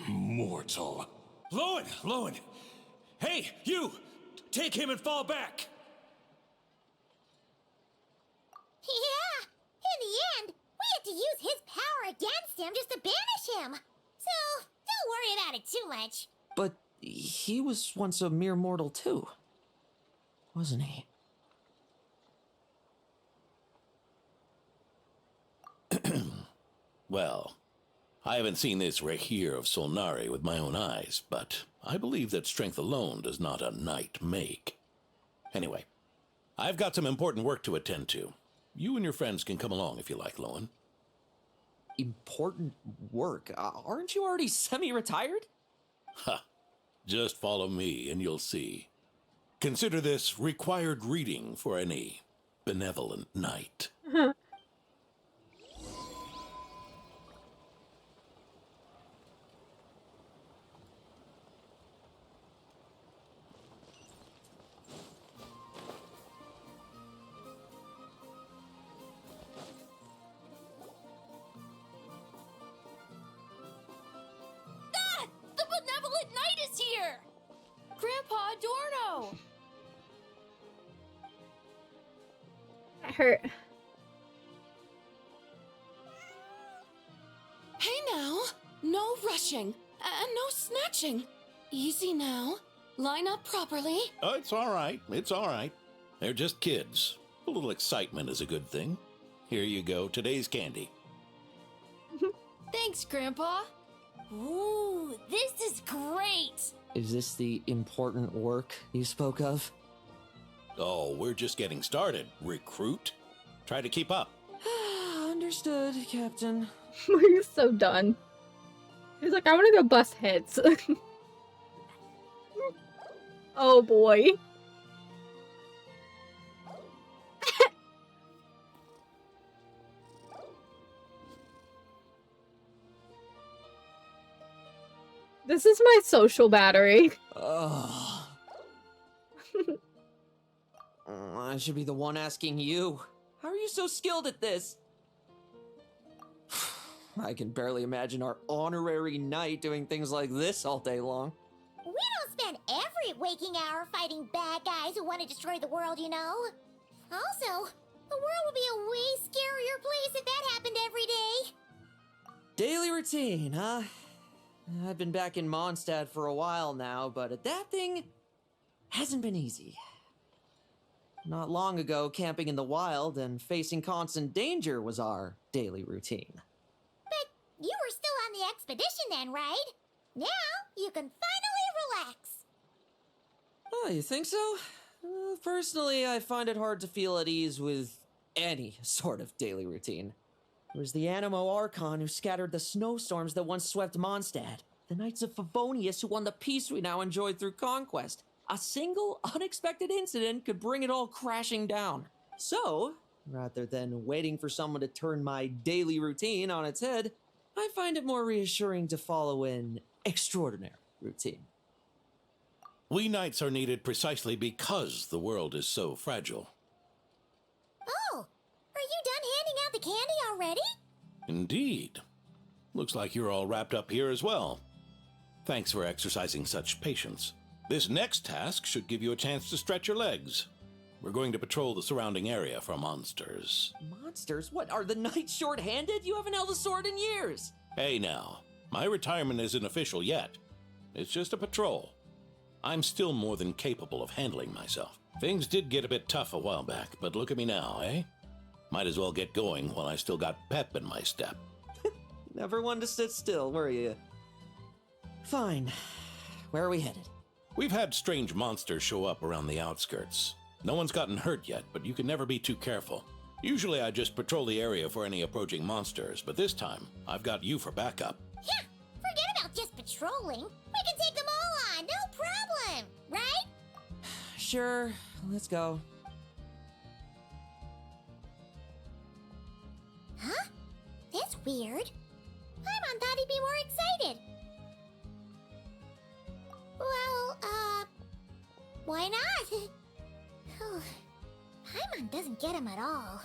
Mortal. Lohen! Hey, you! Take him and fall back! Yeah! In the end, we had to use his power against him just to banish him. So, don't worry about it too much. But he was once a mere mortal too, wasn't he? Well, I haven't seen this Rahir of Solnari with my own eyes, but I believe that strength alone does not a knight make. Anyway, I've got some important work to attend to. You and your friends can come along if you like, Lohen. Important work? Aren't you already semi-retired? Ha! Just follow me and you'll see. Consider this required reading for any benevolent knight. The benevolent knight is here! Grandpa Adorno! That hurt. Hey now, no rushing, and no snatching. Easy now. Line up properly. Oh, it's all right. It's all right. They're just kids. A little excitement is a good thing. Here you go, today's candy. Thanks, Grandpa. Ooh, this is great! Is this the important work you spoke of? Oh, we're just getting started, recruit. Try to keep up. Understood, Captain. He's so done. He's like, I want to go bust heads. Oh boy. This is my social battery. Ugh. I should be the one asking you. How are you so skilled at this? I can barely imagine our honorary knight doing things like this all day long. We don't spend every waking hour fighting bad guys who want to destroy the world, you know? Also, the world would be a way scarier place if that happened every day. Daily routine, huh? I've been back in Mondstadt for a while now, but adapting hasn't been easy. Not long ago, camping in the wild and facing constant danger was our daily routine. But you were still on the expedition then, right? Now you can finally relax. Oh, you think so? Personally, I find it hard to feel at ease with any sort of daily routine. It was the Animo Archon who scattered the snowstorms that once swept Mondstadt. The Knights of Favonius who won the peace we now enjoy through conquest. A single unexpected incident could bring it all crashing down. So, rather than waiting for someone to turn my daily routine on its head, I find it more reassuring to follow an extraordinary routine. We knights are needed precisely because the world is so fragile. Oh, are you done handing out the candy already? Indeed. Looks like you're all wrapped up here as well. Thanks for exercising such patience. This next task should give you a chance to stretch your legs. We're going to patrol the surrounding area for monsters. Monsters? What, are the knights short-handed? You haven't held a sword in years! Hey now, my retirement isn't official yet. It's just a patrol. I'm still more than capable of handling myself. Things did get a bit tough a while back, but look at me now, eh? Might as well get going while I still got pep in my step. Never one to sit still, were you? Fine. Where are we headed? We've had strange monsters show up around the outskirts. No one's gotten hurt yet, but you can never be too careful. Usually I just patrol the area for any approaching monsters, but this time I've got you for backup. Yeah, forget about just patrolling. We can take them all on, no problem, right? Sure, let's go. Huh? That's weird. Paimon thought he'd be more excited. Well, Why not? Paimon doesn't get him at all.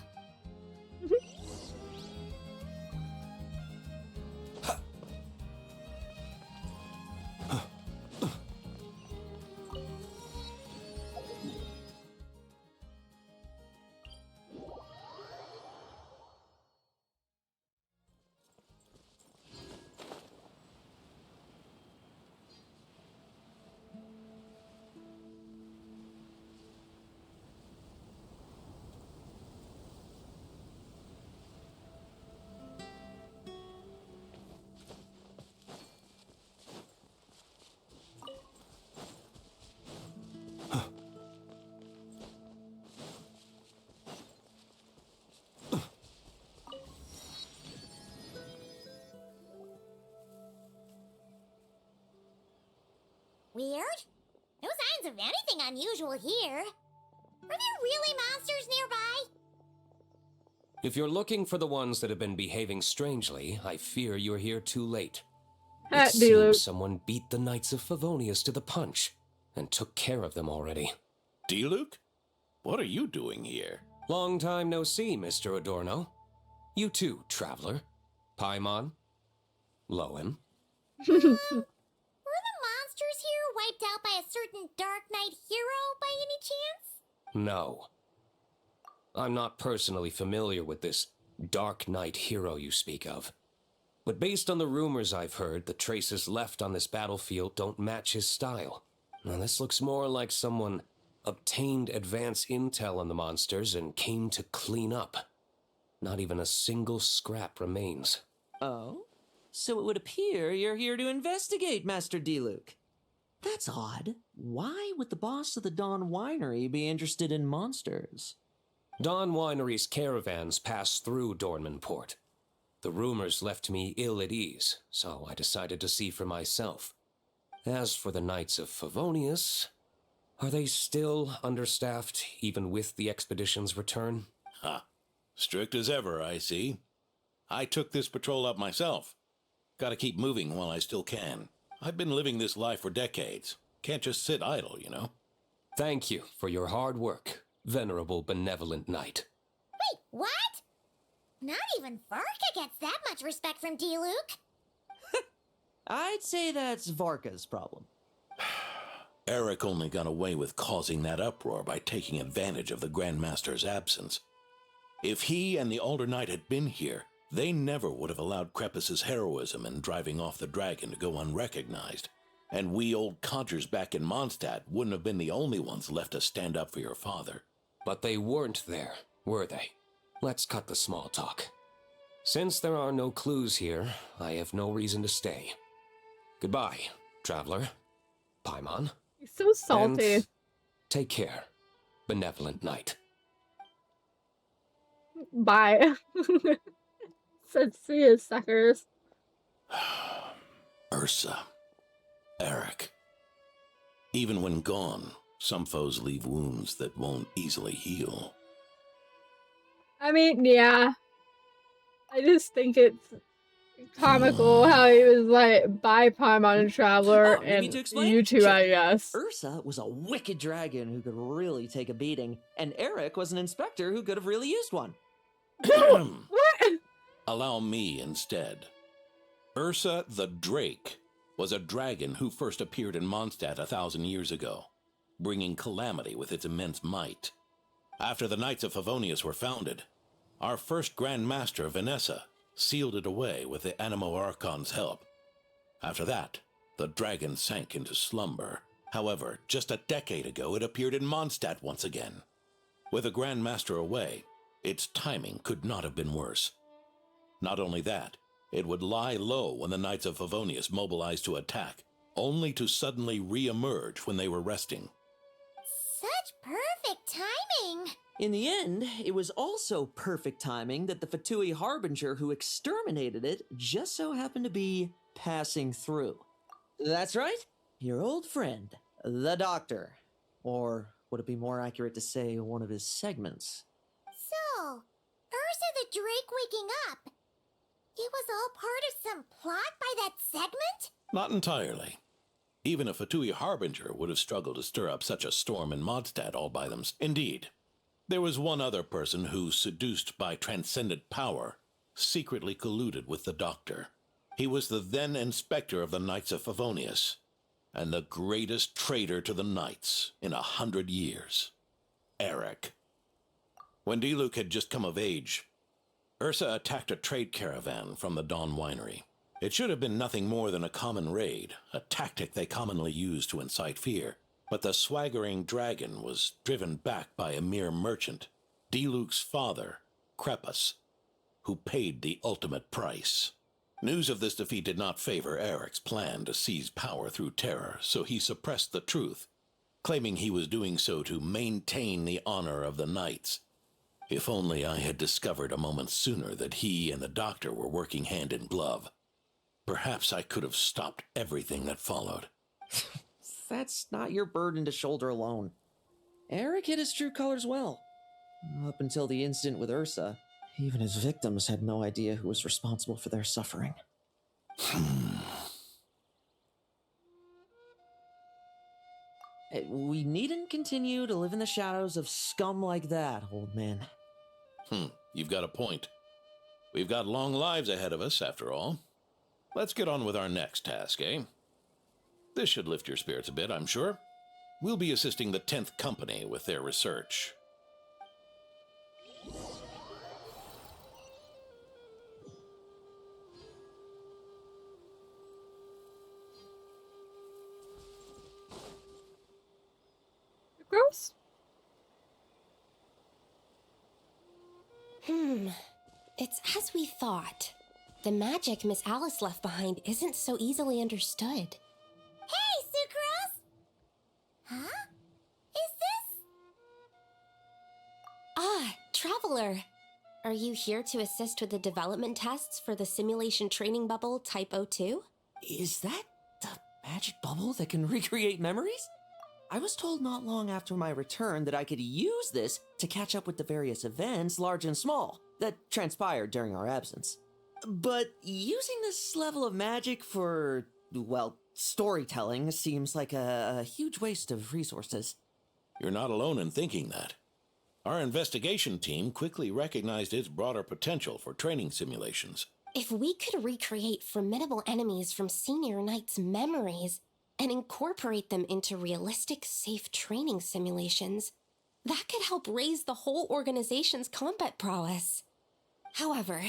Weird? No signs of anything unusual here. Are there really monsters nearby? If you're looking for the ones that have been behaving strangely, I fear you're here too late. It Diluc. seems someone beat the Knights of Favonius to the punch and took care of them already. Diluc? What are you doing here? Long time no see, Mr. Adorno. You too, traveler. Paimon. Lohen. Were the monsters here wiped out by a certain Dark Knight hero by any chance? No. I'm not personally familiar with this Dark Knight hero you speak of. But based on the rumors I've heard, the traces left on this battlefield don't match his style. Now this looks more like someone obtained advance intel on the monsters and came to clean up. Not even a single scrap remains. Oh? So it would appear you're here to investigate, Master Diluc. That's odd. Why would the boss of the Dawn Winery be interested in monsters? Dawn Winery's caravans passed through Dornman Port. The rumors left me ill at ease, so I decided to see for myself. As for the Knights of Favonius, are they still understaffed even with the expedition's return? Ha. Strict as ever, I see. I took this patrol up myself. Gotta keep moving while I still can. I've been living this life for decades. Can't just sit idle, you know? Thank you for your hard work, venerable benevolent knight. Wait, what? Not even Varka gets that much respect from Diluc. I'd say that's Varka's problem. Eric only got away with causing that uproar by taking advantage of the Grandmaster's absence. If he and the Alder Knight had been here, they never would have allowed Krepus's heroism in driving off the dragon to go unrecognized. And we old codgers back in Mondstadt wouldn't have been the only ones left to stand up for your father. But they weren't there, were they? Let's cut the small talk. Since there are no clues here, I have no reason to stay. Goodbye, traveler. Paimon. He's so salty. And take care, benevolent knight. Bye. Said see you, suckers. Ursa. Eric. Even when gone, some foes leave wounds that won't easily heal. I mean, yeah. I just think it's comical how he was like, bye Paimon and Traveler, Oh, you need and to explain? you two, Sure. I guess. Ursa was a wicked dragon who could really take a beating, and Eric was an inspector who could have really used one. What? Allow me instead. Ursa the Drake was a dragon who first appeared in Mondstadt 1,000 years ago, bringing calamity with its immense might. After the Knights of Favonius were founded, our first Grand Master, Vanessa, sealed it away with the Animo Archon's help. After that, the dragon sank into slumber. However, just a decade ago, it appeared in Mondstadt once again. With the Grand Master away, its timing could not have been worse. Not only that, it would lie low when the Knights of Favonius mobilized to attack, only to suddenly re-emerge when they were resting. Such perfect timing. In the end, it was also perfect timing that the Fatui Harbinger who exterminated it just so happened to be passing through. That's right, your old friend, the Doctor. Or would it be more accurate to say one of his segments? So, Ursa the Drake waking up. It was all part of some plot by that segment? Not entirely. Even a Fatui Harbinger would have struggled to stir up such a storm in Mondstadt all by themselves. Indeed, there was one other person who, seduced by transcendent power, secretly colluded with the Doctor. He was the then Inspector of the Knights of Favonius, and the greatest traitor to the Knights in 100 years. Eric. When Diluc had just come of age, Ursa attacked a trade caravan from the Dawn Winery. It should have been nothing more than a common raid, a tactic they commonly use to incite fear. But the swaggering dragon was driven back by a mere merchant, Diluc's father, Crepus, who paid the ultimate price. News of this defeat did not favor Eric's plan to seize power through terror, so he suppressed the truth, claiming he was doing so to maintain the honor of the Knights. If only I had discovered a moment sooner that he and the Doctor were working hand in glove. Perhaps I could have stopped everything that followed. That's not your burden to shoulder alone. Eric hid his true colors well. Up until the incident with Ursa, even his victims had no idea who was responsible for their suffering. We needn't continue to live in the shadows of scum like that, old man. You've got a point. We've got long lives ahead of us, after all. Let's get on with our next task, eh? This should lift your spirits a bit, I'm sure. We'll be assisting the 10th Company with their research. Gross? It's as we thought. The magic Miss Alice left behind isn't so easily understood. Hey, Sucrose! Huh? Is this? Ah, Traveler. Are you here to assist with the development tests for the simulation training bubble Type 02? Is that the magic bubble that can recreate memories? I was told not long after my return that I could use this to catch up with the various events, large and small, that transpired during our absence. But using this level of magic for, well, storytelling seems like a huge waste of resources. You're not alone in thinking that. Our investigation team quickly recognized its broader potential for training simulations. If we could recreate formidable enemies from Senior Knight's memories and incorporate them into realistic, safe training simulations, that could help raise the whole organization's combat prowess. However,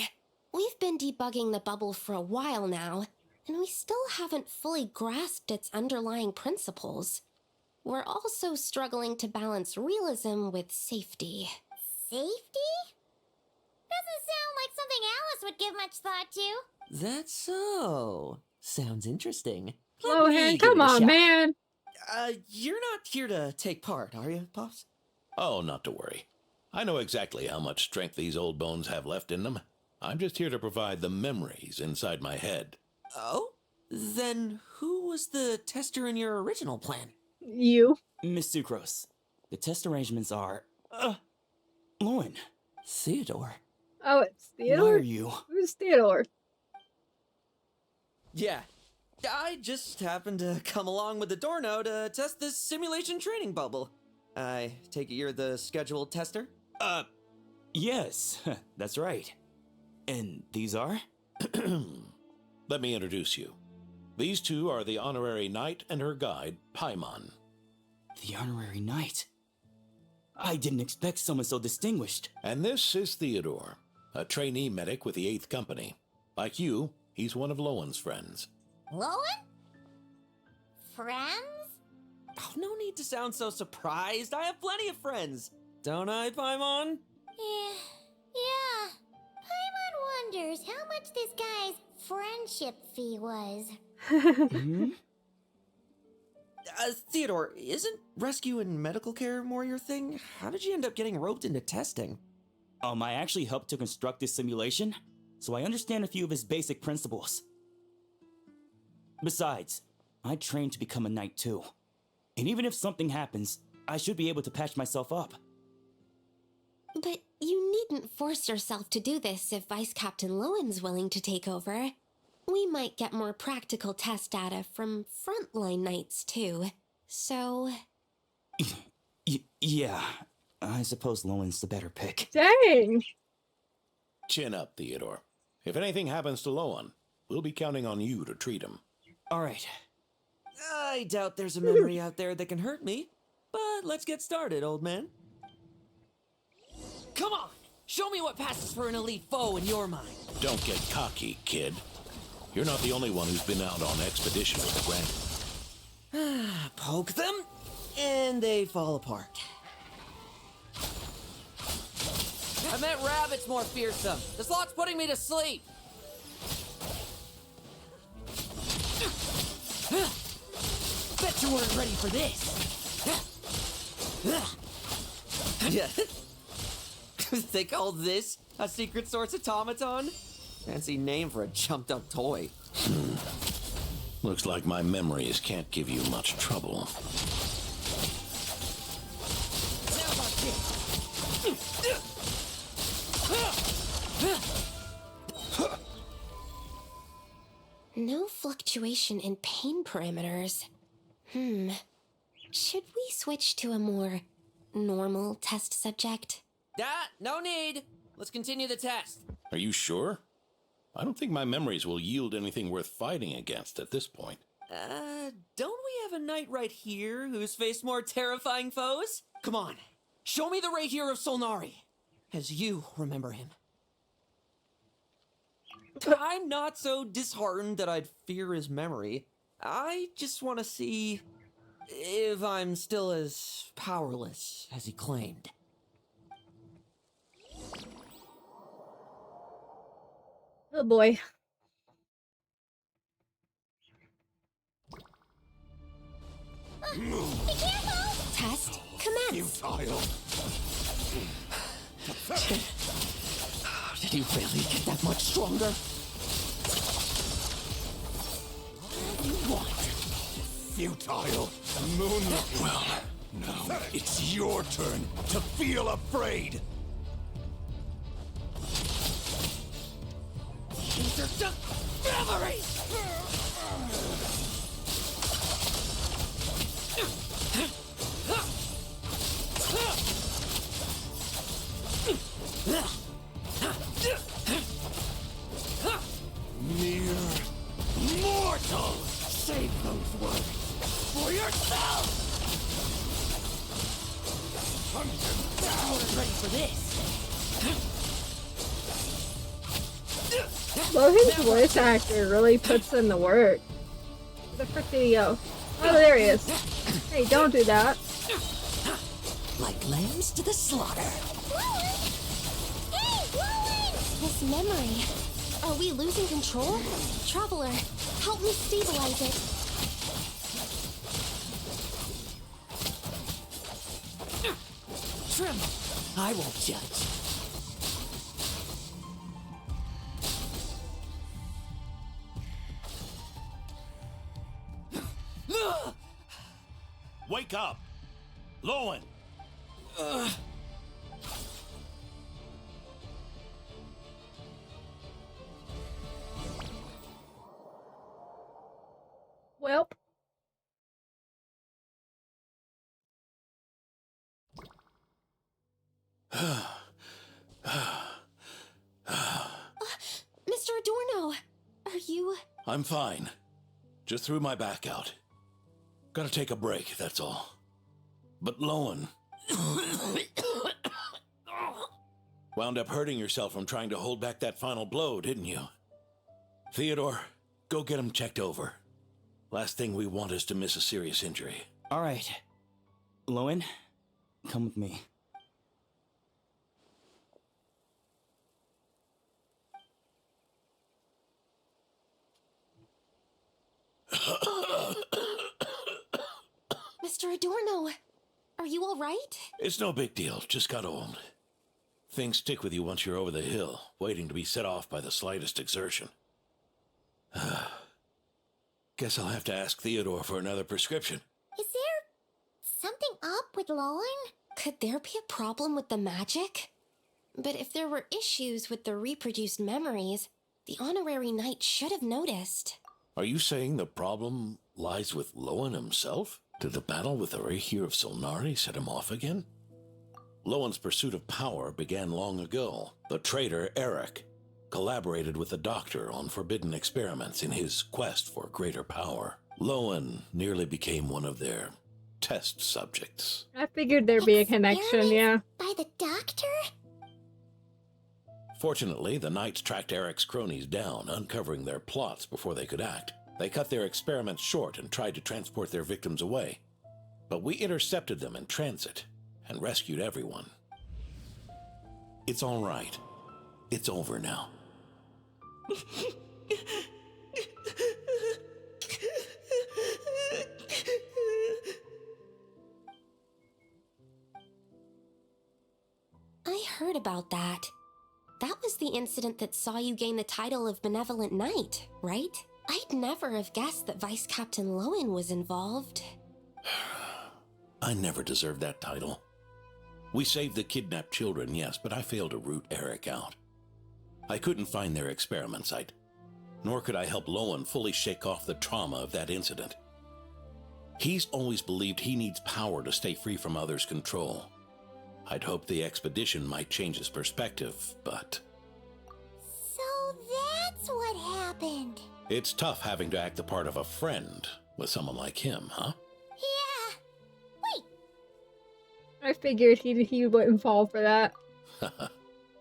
we've been debugging the bubble for a while now, and we still haven't fully grasped its underlying principles. We're also struggling to balance realism with safety. Safety? Doesn't sound like something Alice would give much thought to. That's so. Sounds interesting. Lohen, come on, man. You're not here to take part, are you, Pops? Oh, not to worry. I know exactly how much strength these old bones have left in them. I'm just here to provide the memories inside my head. Oh? Then who was the tester in your original plan? You. Miss Sucrose, the test arrangements are... Lohen. Theodore. Oh, it's Theodore? Why are you? Who's Theodore? Yeah. I just happened to come along with the Dorno to test this simulation training bubble. I take it you're the scheduled tester? Yes, that's right. And these are? Let me introduce you. These two are the honorary knight and her guide, Paimon. The honorary knight? I didn't expect someone so distinguished. And this is Theodore, a trainee medic with the 8th Company. Like you, he's one of Lowen's friends. Lohen? Friends? Oh, no need to sound so surprised. I have plenty of friends. Don't I, Paimon? Yeah. Paimon wonders how much this guy's friendship fee was. Theodore, isn't rescue and medical care more your thing? How did you end up getting roped into testing? I actually helped to construct this simulation, so I understand a few of his basic principles. Besides, I trained to become a knight too. And even if something happens, I should be able to patch myself up. But you needn't force yourself to do this if Vice Captain Lowen's willing to take over. we might get more practical test data from frontline knights too. So... Yeah, I suppose Lowen's the better pick. Dang! Chin up, Theodore. If anything happens to Lohen, we'll be counting on you to treat him. All right. I doubt there's a memory out there that can hurt me, but let's get started, old man. Come on! Show me what passes for an elite foe in your mind. Don't get cocky, kid. You're not the only one who's been out on expedition with the Grand. Poke them, and they fall apart. I meant rabbits more fearsome. This lot's putting me to sleep. Bet you weren't ready for this. Yeah. They call this a secret source automaton? Fancy name for a jumped up toy. Looks like my memories can't give you much trouble. No fluctuation in pain parameters. Should we switch to a more normal test subject? No need. Let's continue the test. Are you sure? I don't think my memories will yield anything worth fighting against at this point. Don't we have a knight right here who's faced more terrifying foes? Come on, show me the Rahier of Solnari, as you remember him. I'm not so disheartened that I'd fear his memory. I just want to see if I'm still as powerless as he claimed. Oh boy. Be careful! Test commence. Futile. Did he really get that much stronger? Futile. Moonlight. Well, now it's your turn to feel afraid. These are just memories! Mere mortal! Save those words for yourself! Hunt him down! Ready for this? Lohen's voice actor really puts in the work. Where the frick did he go? Oh, there he is. Hey, don't do that. Like lambs to the slaughter. Lohen! Hey, Lohen! This memory. Are we losing control? Traveler, help me stabilize it. Tremble. I won't judge. Wake up! Lohen! Welp. Mr. Adorno, are you... I'm fine. Just threw my back out. Gotta take a break, that's all. But Lohen... wound up hurting yourself from trying to hold back that final blow, didn't you? Theodore, go get him checked over. Last thing we want is to miss a serious injury. All right. Lohen, come with me. Mr. Adorno, are you all right? It's no big deal, just got old. Things stick with you once you're over the hill, waiting to be set off by the slightest exertion. Guess I'll have to ask Theodore for another prescription. Is there something up with Lohen? Could there be a problem with the magic? But if there were issues with the reproduced memories, The honorary knight should have noticed. Are you saying the problem lies with Lohen himself? Did the battle with the Reihir of Solnari set him off again? Lowen's pursuit of power began long ago. The traitor, Eric, collaborated with the Doctor on forbidden experiments in his quest for greater power. Lohen nearly became one of their test subjects. I figured there'd be a connection, yeah. By the Doctor? Fortunately, the Knights tracked Eric's cronies down, uncovering their plots before they could act. They cut their experiments short and tried to transport their victims away. But we intercepted them in transit and rescued everyone. It's all right. It's over now. I heard about that. That was the incident that saw you gain the title of Benevolent Knight, right? I'd never have guessed that Vice Captain Lohen was involved. I never deserved that title. We saved the kidnapped children, yes, but I failed to root Eric out. I couldn't find their experiment site, nor could I help Lohen fully shake off the trauma of that incident. He's always believed he needs power to stay free from others' control. I'd hoped the expedition might change his perspective, but... So that's what happened. It's tough having to act the part of a friend with someone like him, huh? Yeah. Wait. I figured he wouldn't fall for that.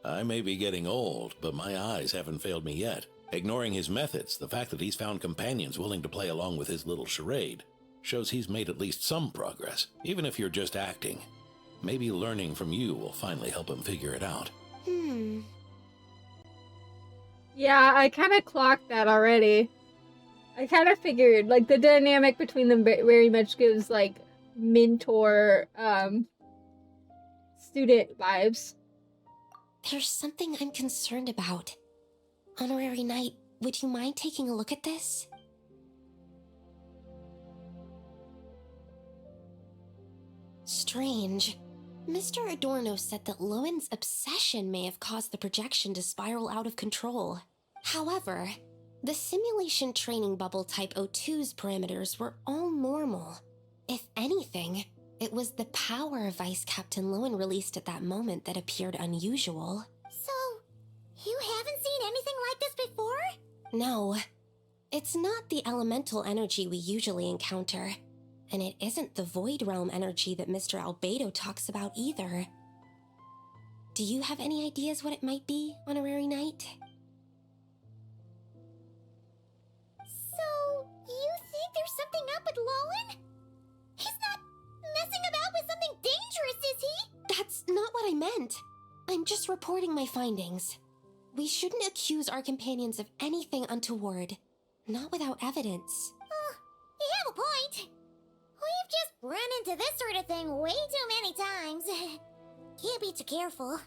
I may be getting old, but my eyes haven't failed me yet. Ignoring his methods, the fact that he's found companions willing to play along with his little charade shows he's made at least some progress, even if you're just acting. Maybe learning from you will finally help him figure it out. Yeah, I kind of clocked that already. I kind of figured, like, the dynamic between them very much gives, like, mentor, student vibes. There's something I'm concerned about. Honorary Knight, would you mind taking a look at this? Strange. Mr. Adorno said that Lowen's obsession may have caused the projection to spiral out of control. However, the simulation training bubble type O2's parameters were all normal. If anything, it was the power Vice Captain Lohen released at that moment that appeared unusual. So, you haven't seen anything like this before? No, it's not the elemental energy we usually encounter. And it isn't the Void Realm energy that Mr. Albedo talks about either. Do you have any ideas what it might be, Honorary Knight? So, you think there's something up with Lohen? He's not messing about with something dangerous, is he? That's not what I meant. I'm just reporting my findings. We shouldn't accuse our companions of anything untoward. Not without evidence. You have a point. We've just run into this sort of thing way too many times. Can't be too careful.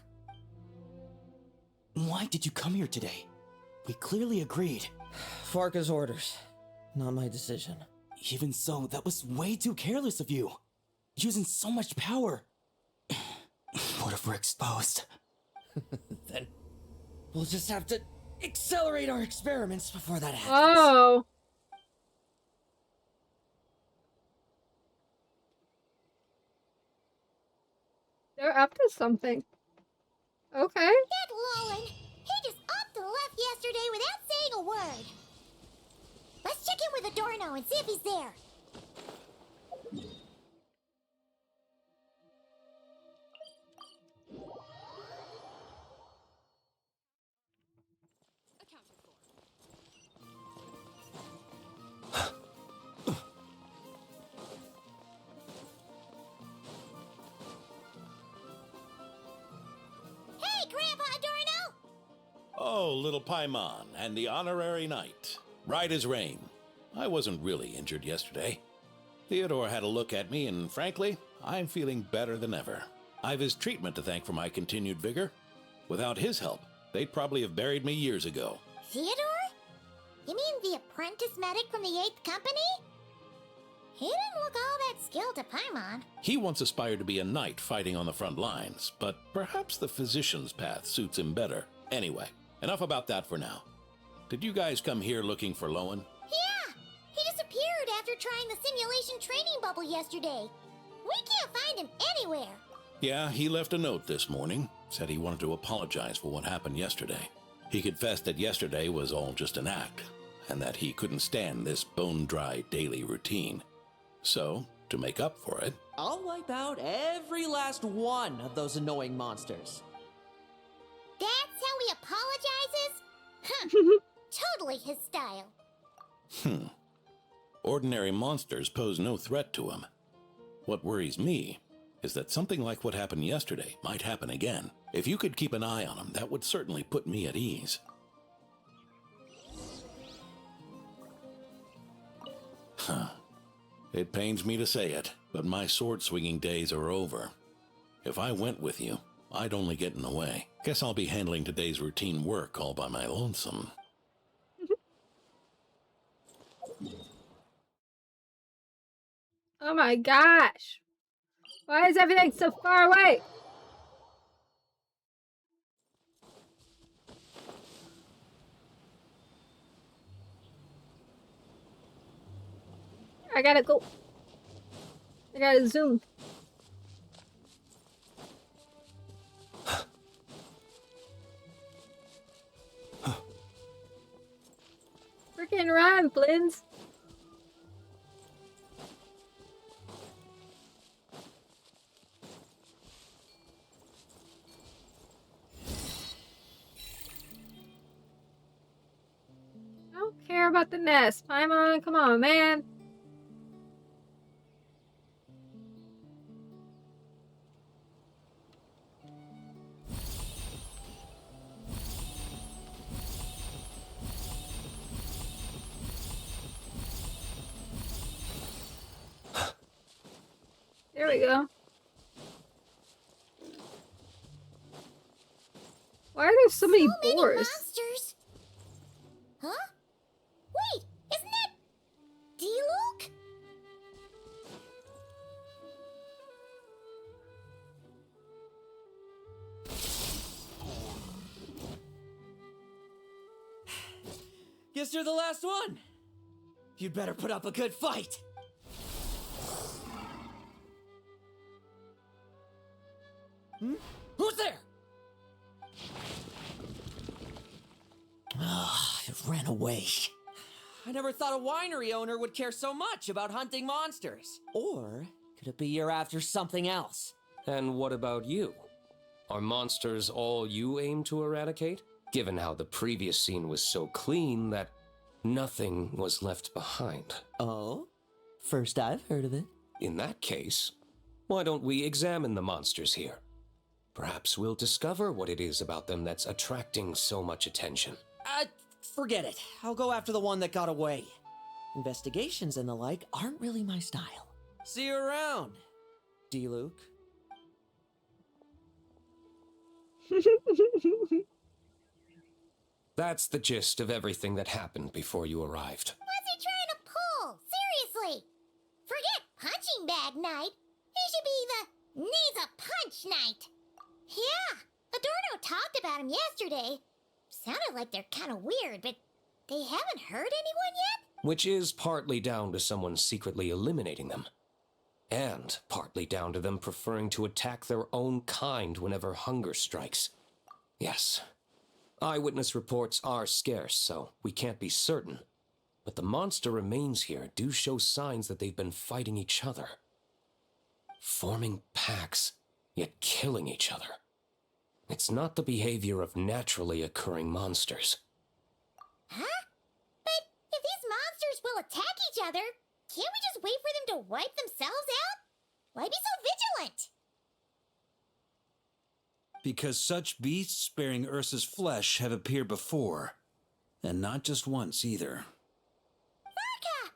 Why did you come here today? We clearly agreed. Farka's orders. Not my decision. Even so, that was way too careless of you. Using so much power. What if we're exposed? Then we'll just have to accelerate our experiments before that happens. Oh. They're up to something. Okay. That Lohen, he just upped and left yesterday without saying a word. Let's check in with Adorno and see if he's there. Hey, Grandpa Adorno! Oh, little Paimon and the honorary knight. Right as rain. I wasn't really injured yesterday. Theodore had a look at me, and frankly, I'm feeling better than ever. I've his treatment to thank for my continued vigor. Without his help, they'd probably have buried me years ago. Theodore? You mean the apprentice medic from the 8th Company? He didn't look all that skilled to Paimon. He once aspired to be a knight fighting on the front lines, but perhaps the physician's path suits him better. Anyway, enough about that for now. Did you guys come here looking for Lohen? Yeah! He disappeared after trying the simulation training bubble yesterday. We can't find him anywhere. Yeah, he left a note this morning. Said he wanted to apologize for what happened yesterday. He confessed that yesterday was all just an act, and that he couldn't stand this bone-dry daily routine. So, to make up for it... I'll wipe out every last one of those annoying monsters. That's how he apologizes? Huh. Totally his style. Ordinary monsters pose no threat to him. What worries me is that something like what happened yesterday might happen again. If you could keep an eye on him, that would certainly put me at ease. It pains me to say it, but my sword-swinging days are over. If I went with you, I'd only get in the way. Guess I'll be handling today's routine work all by my lonesome. Oh my gosh! Why is everything so far away? I gotta go. I gotta zoom. Freaking run, Blins. I don't care about the nest. Paimon, come on, man. There we go. Why are there so many boars? Monsters? Huh? Wait, isn't that D-Luke? Guess you're the last one. You'd better put up a good fight. Who's there? It ran away. I never thought a winery owner would care so much about hunting monsters. Or could it be you're after something else? And what about you? Are monsters all you aim to eradicate? Given how the previous scene was so clean that nothing was left behind. Oh? First I've heard of it. In that case, why don't we examine the monsters here? Perhaps we'll discover what it is about them that's attracting so much attention. Forget it. I'll go after the one that got away. Investigations and the like aren't really my style. See you around, D-Luke. That's the gist of everything that happened before you arrived. What's he trying to pull? Seriously! Forget punching bag night. It should be the needs a punch night. Yeah, Adorno talked about him yesterday. Sounded like they're kind of weird, but they haven't hurt anyone yet? Which is partly down to someone secretly eliminating them. And partly down to them preferring to attack their own kind whenever hunger strikes. Yes, eyewitness reports are scarce, so we can't be certain. But the monster remains here do show signs that they've been fighting each other. Forming packs, yet killing each other. It's not the behavior of naturally occurring monsters. Huh? But if these monsters will attack each other, can't we just wait for them to wipe themselves out? Why be so vigilant? Because such beasts bearing Ursa's flesh have appeared before. And not just once either. Varka!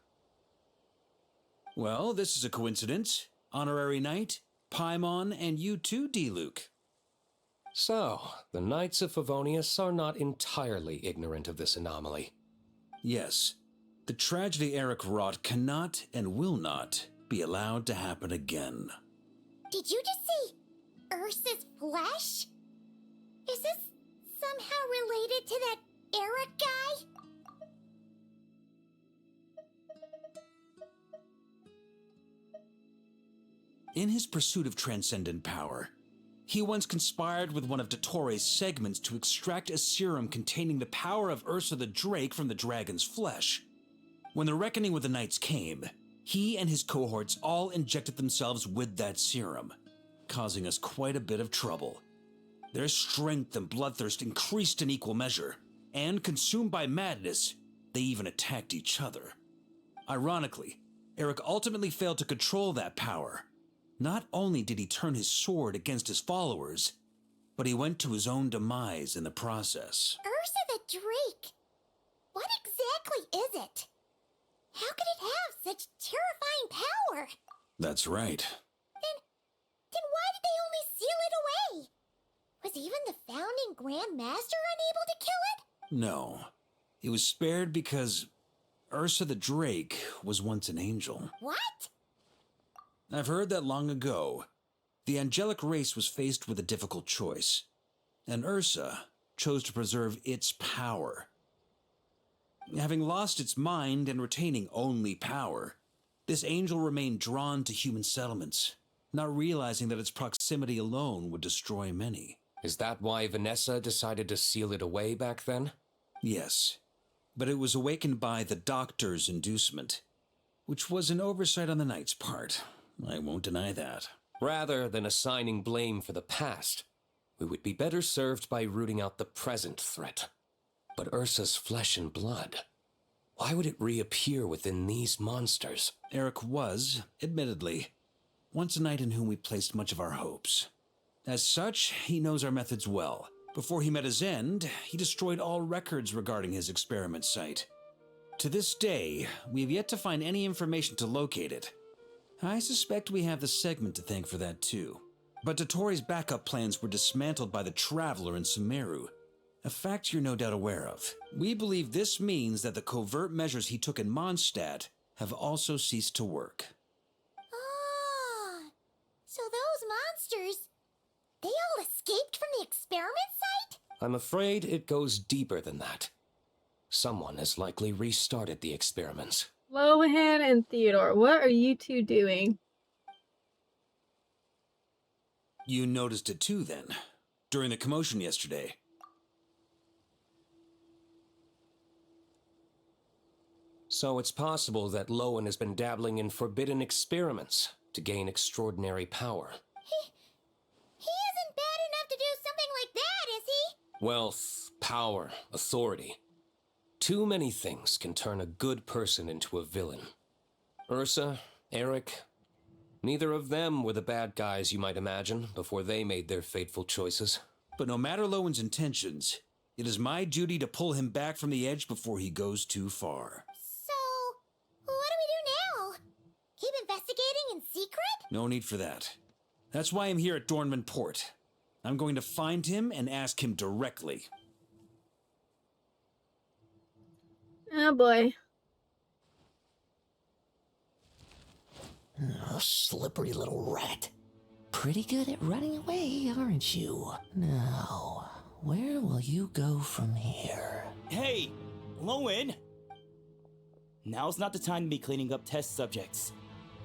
Well, this is a coincidence. Honorary Knight, Paimon, and you too, D-Luke. So, the Knights of Favonius are not entirely ignorant of this anomaly. Yes. The tragedy Eric wrought cannot and will not be allowed to happen again. Did you just say Ursa's flesh? Is this somehow related to that Eric guy? In his pursuit of transcendent power, he once conspired with one of Dottoro's segments to extract a serum containing the power of Ursa the Drake from the dragon's flesh. When the reckoning with the Knights came, he and his cohorts all injected themselves with that serum, causing us quite a bit of trouble. Their strength and bloodthirst increased in equal measure, and consumed by madness, they even attacked each other. Ironically, Eric ultimately failed to control that power. Not only did he turn his sword against his followers, but he went to his own demise in the process. Ursa the Drake! What exactly is it? How could it have such terrifying power? That's right. Then why did they only seal it away? Was even the founding Grand Master unable to kill it? No. It was spared because Ursa the Drake was once an angel. What? I've heard that long ago, the angelic race was faced with a difficult choice, and Ursa chose to preserve its power. Having lost its mind and retaining only power, this angel remained drawn to human settlements, not realizing that its proximity alone would destroy many. Is that why Vanessa decided to seal it away back then? Yes, but it was awakened by the doctor's inducement, which was an oversight on the Knight's part. I won't deny that. Rather than assigning blame for the past, we would be better served by rooting out the present threat. But Ursa's flesh and blood, why would it reappear within these monsters? Eric was, admittedly, once a knight in whom we placed much of our hopes. As such, he knows our methods well. Before he met his end, he destroyed all records regarding his experiment site. To this day, we have yet to find any information to locate it. I suspect we have the segment to thank for that too. But Dottoro's backup plans were dismantled by the Traveler in Sumeru, a fact you're no doubt aware of. We believe this means that the covert measures he took in Mondstadt have also ceased to work. Ah, so those monsters, they all escaped from the experiment site? I'm afraid it goes deeper than that. Someone has likely restarted the experiments. Lohen and Theodore, what are you two doing? You noticed it too, then, during the commotion yesterday. So it's possible that Lohen has been dabbling in forbidden experiments to gain extraordinary power. He isn't bad enough to do something like that, is he? Wealth, power, authority. Too many things can turn a good person into a villain. Ursa, Eric, neither of them were the bad guys you might imagine before they made their fateful choices. But no matter Lowen's intentions, it is my duty to pull him back from the edge before he goes too far. So, what do we do now? Keep investigating in secret? No need for that. That's why I'm here at Dornman Port. I'm going to find him and ask him directly. Oh boy. Oh, slippery little rat. Pretty good at running away, aren't you? Now, where will you go from here? Hey, Lohen! Now's not the time to be cleaning up test subjects.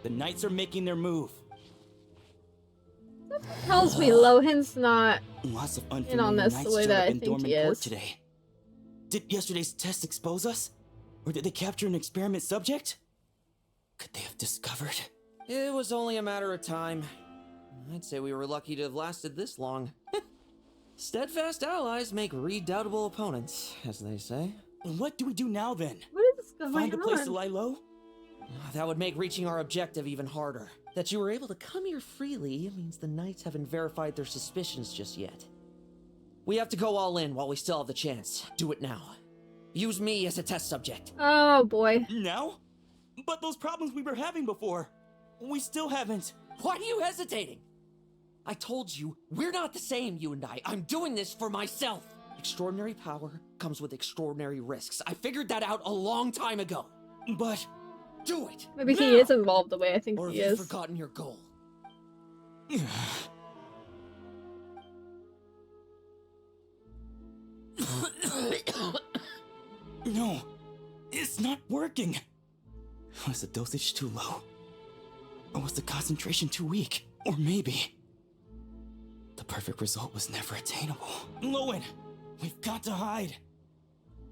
The Knights are making their move. Tells me Lohen's not Lots of in on unfamiliar this Knights the way showed that up I in think he Dorman Port is. today. Did yesterday's test expose us? Or did they capture an experiment subject? Could they have discovered? It was only a matter of time. I'd say we were lucky to have lasted this long. Steadfast allies make redoubtable opponents, as they say. What do we do now then? What is going Find a place on? to lie low? That would make reaching our objective even harder. That you were able to come here freely means the Knights haven't verified their suspicions just yet. We have to go all in while we still have the chance. Do it now. Use me as a test subject. Oh boy. Now? But those problems we were having before, we still haven't. Why are you hesitating? I told you, we're not the same, you and I. I'm doing this for myself. Extraordinary power comes with extraordinary risks. I figured that out a long time ago. But do it. Maybe now! he is involved the way I think Or he have you is. forgotten your goal? No, it's not working. Was the dosage too low? Or was the concentration too weak? Or maybe the perfect result was never attainable. Lohen, we've got to hide.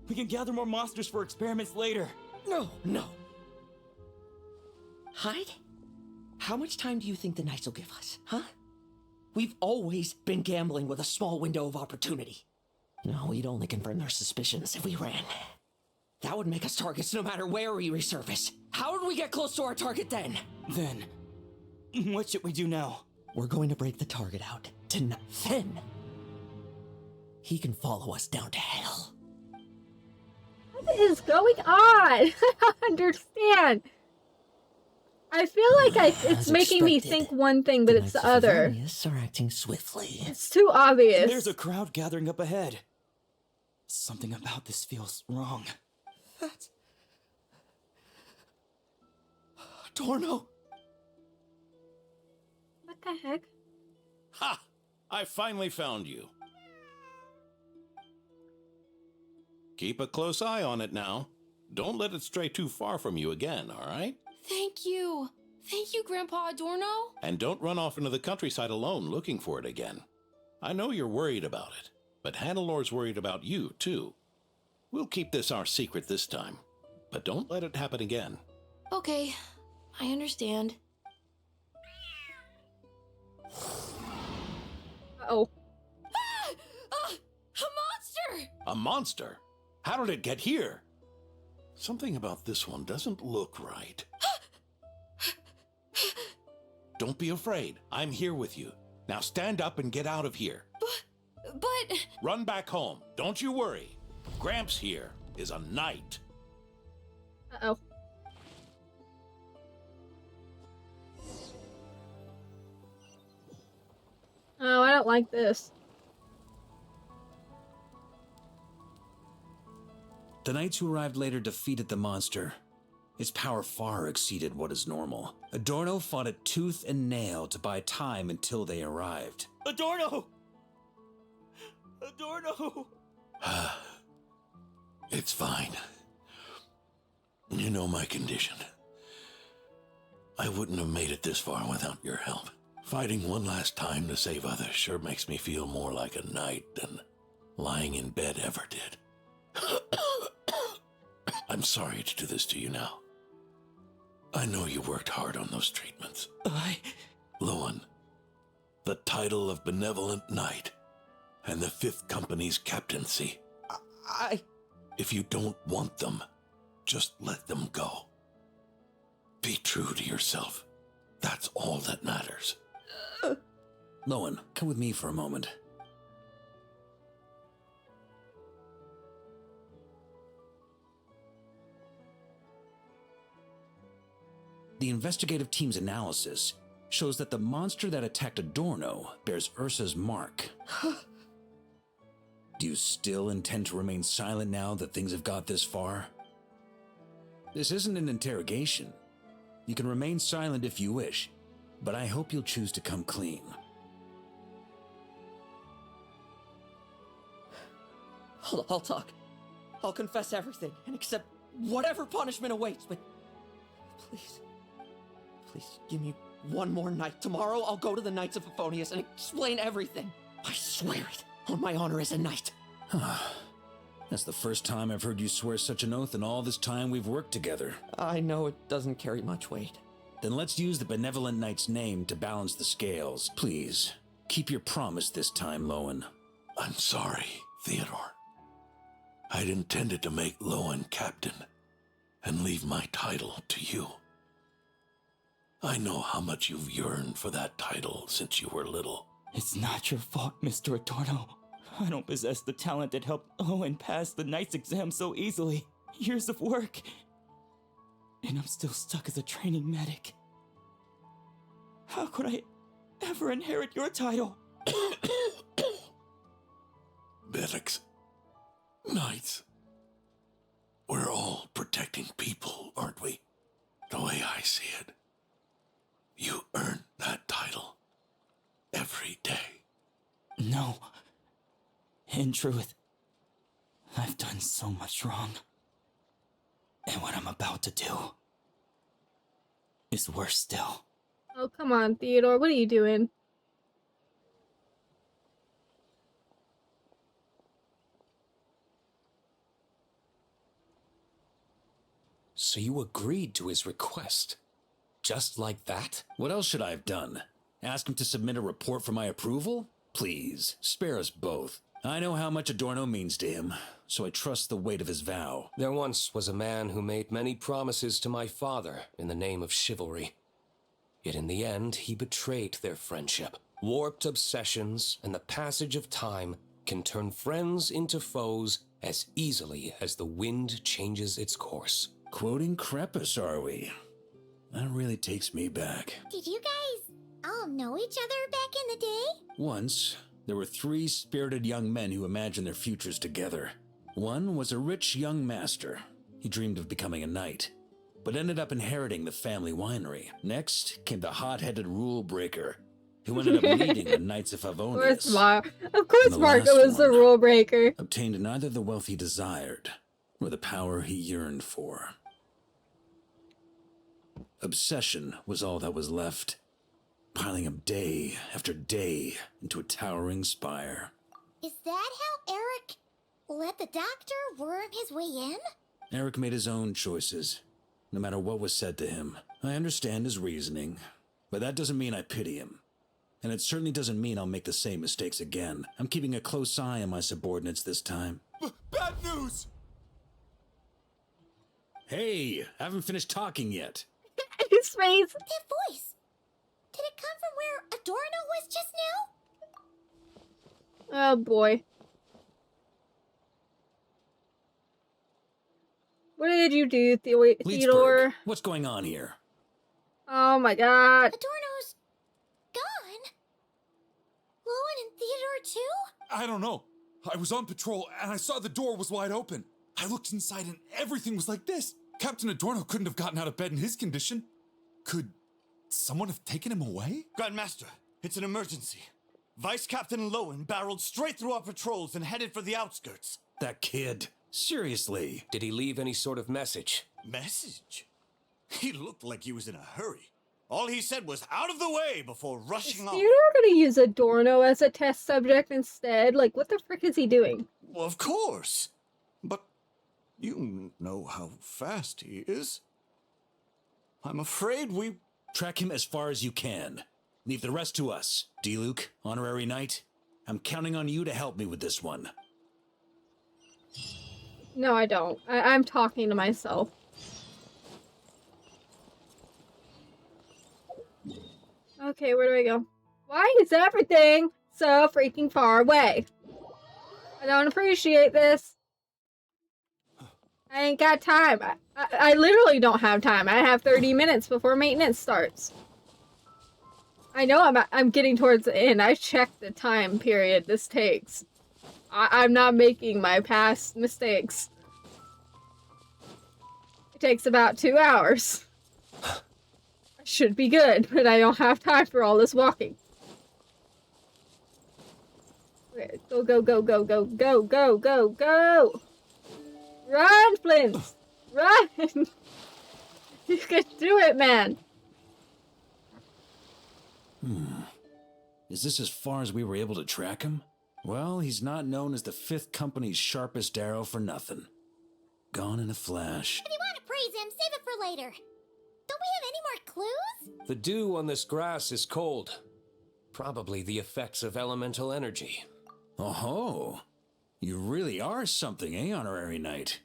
We can gather more monsters for experiments later. No. Hide? How much time do you think the Knights will give us, huh? We've always been gambling with a small window of opportunity. No, we'd only confirm their suspicions if we ran. That would make us targets no matter where we resurface. How would we get close to our target then? Then, what should we do now? We're going to break the target out tonight. Then, he can follow us down to hell. What is going on? I don't understand. I feel like it's making me think one thing, but it's the other. The Knights of Favonius are acting swiftly. It's too obvious. There's a crowd gathering up ahead. Something about this feels wrong. That's... Adorno! What the heck? Ha! I finally found you. Keep a close eye on it now. Don't let it stray too far from you again, all right? Thank you. Thank you, Grandpa Adorno. And don't run off into the countryside alone looking for it again. I know you're worried about it, but Hannelor's worried about you, too. We'll keep this our secret this time, but don't let it happen again. Okay, I understand. Uh-oh. A monster! A monster? How did it get here? Something about this one doesn't look right. Don't be afraid. I'm here with you. Now stand up and get out of here. But... Run back home. Don't you worry. Gramps here is a knight. Uh-oh. Oh, I don't like this. The knights who arrived later defeated the monster. Its power far exceeded what is normal. Adorno fought it tooth and nail to buy time until they arrived. Adorno! Adorno! It's fine. You know my condition. I wouldn't have made it this far without your help. Fighting one last time to save others sure makes me feel more like a knight than lying in bed ever did. I'm sorry to do this to you now. I know you worked hard on those treatments. Lohen, the title of Benevolent Knight and the 5th Company's captaincy. If you don't want them, just let them go. Be true to yourself. That's all that matters. Lohen, come with me for a moment. The investigative team's analysis shows that the monster that attacked Adorno bears Ursa's mark. Do you still intend to remain silent now that things have got this far? This isn't an interrogation. You can remain silent if you wish, but I hope you'll choose to come clean. I'll talk. I'll confess everything and accept whatever punishment awaits, but please give me one more night. Tomorrow I'll go to the Knights of Favonius and explain everything. I swear it on my honor as a knight. That's the first time I've heard you swear such an oath in all this time we've worked together. I know it doesn't carry much weight. Then let's use the Benevolent Knight's name to balance the scales. Please, keep your promise this time, Lohen. I'm sorry, Theodore. I'd intended to make Lohen captain and leave my title to you. I know how much you've yearned for that title since you were little. It's not your fault, Mr. Adorno. I don't possess the talent that helped Lohen pass the Knight's exam so easily. Years of work. And I'm still stuck as a training medic. How could I ever inherit your title? Medics. Knights. We're all protecting people, aren't we? The way I see it. You earn that title. Every day. No. In truth, I've done so much wrong. And what I'm about to do is worse still. Oh, come on, Theodore. What are you doing? So you agreed to his request? Just like that? What else should I have done? Ask him to submit a report for my approval? Please, spare us both. I know how much Adorno means to him, so I trust the weight of his vow. There once was a man who made many promises to my father in the name of chivalry. Yet in the end, he betrayed their friendship. Warped obsessions and the passage of time can turn friends into foes as easily as the wind changes its course. Quoting Crepus, are we? That really takes me back. Did you guys all know each other back in the day? Once, there were 3 spirited young men who imagined their futures together. One was a rich young master. He dreamed of becoming a knight, but ended up inheriting the family winery. Next came the hot-headed rule breaker, who ended up leading the Knights of Favonius. Of course Marco was the rule breaker. Obtained neither the wealth he desired, nor the power he yearned for. Obsession was all that was left, piling up day after day into a towering spire. Is that how Eric let the doctor worm his way in? Eric made his own choices, no matter what was said to him. I understand his reasoning, but that doesn't mean I pity him. And it certainly doesn't mean I'll make the same mistakes again. I'm keeping a close eye on my subordinates this time. Bad news! Hey, I haven't finished talking yet. His face. That voice. Did it come from where Adorno was just now? Oh boy. What did you do, Theodore? What's going on here? Oh my god. Adorno's gone. Lohen and Theodore too? I don't know. I was on patrol and I saw the door was wide open. I looked inside and everything was like this. Captain Adorno couldn't have gotten out of bed in his condition. Could someone have taken him away? Grandmaster, it's an emergency. Vice Captain Lohen barreled straight through our patrols and headed for the outskirts. That kid. Seriously. Did he leave any sort of message? Message? He looked like he was in a hurry. All he said was out of the way before rushing off. Theodore gonna use Adorno as a test subject instead? Like, what the frick is he doing? Well, of course. But you know how fast he is. I'm afraid we... Track him as far as you can. Leave the rest to us. D-Luke, honorary knight, I'm counting on you to help me with this one. No, I don't. I'm talking to myself. Okay, where do I go? Why is everything so freaking far away? I don't appreciate this. I ain't got time. I literally don't have time. I have 30 minutes before maintenance starts. I know I'm getting towards the end. I checked the time period this takes. I'm not making my past mistakes. It takes about 2 hours. I should be good, but I don't have time for all this walking. Okay, go, go, go, go, go, go, go, go, go! Run, Flint! Run! You can do it, man! Is this as far as we were able to track him? Well, he's not known as the 5th Company's sharpest arrow for nothing. Gone in a flash. If you want to praise him, save it for later. Don't we have any more clues? The dew on this grass is cold. Probably the effects of elemental energy. Oh-ho! You really are something, eh, honorary knight?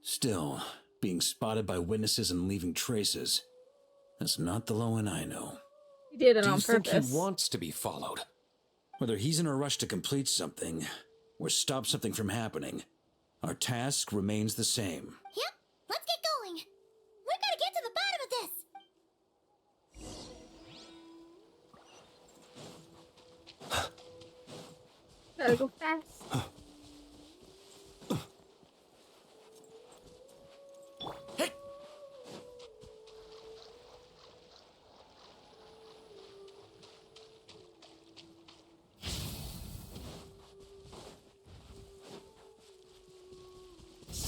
Still, being spotted by witnesses and leaving traces, that's not the Lohen I know. He did it Do on you think purpose. he wants to be followed? Whether he's in a rush to complete something, or stop something from happening, our task remains the same. Yep, let's get going. We've got to get to the bottom of this. Gotta go fast.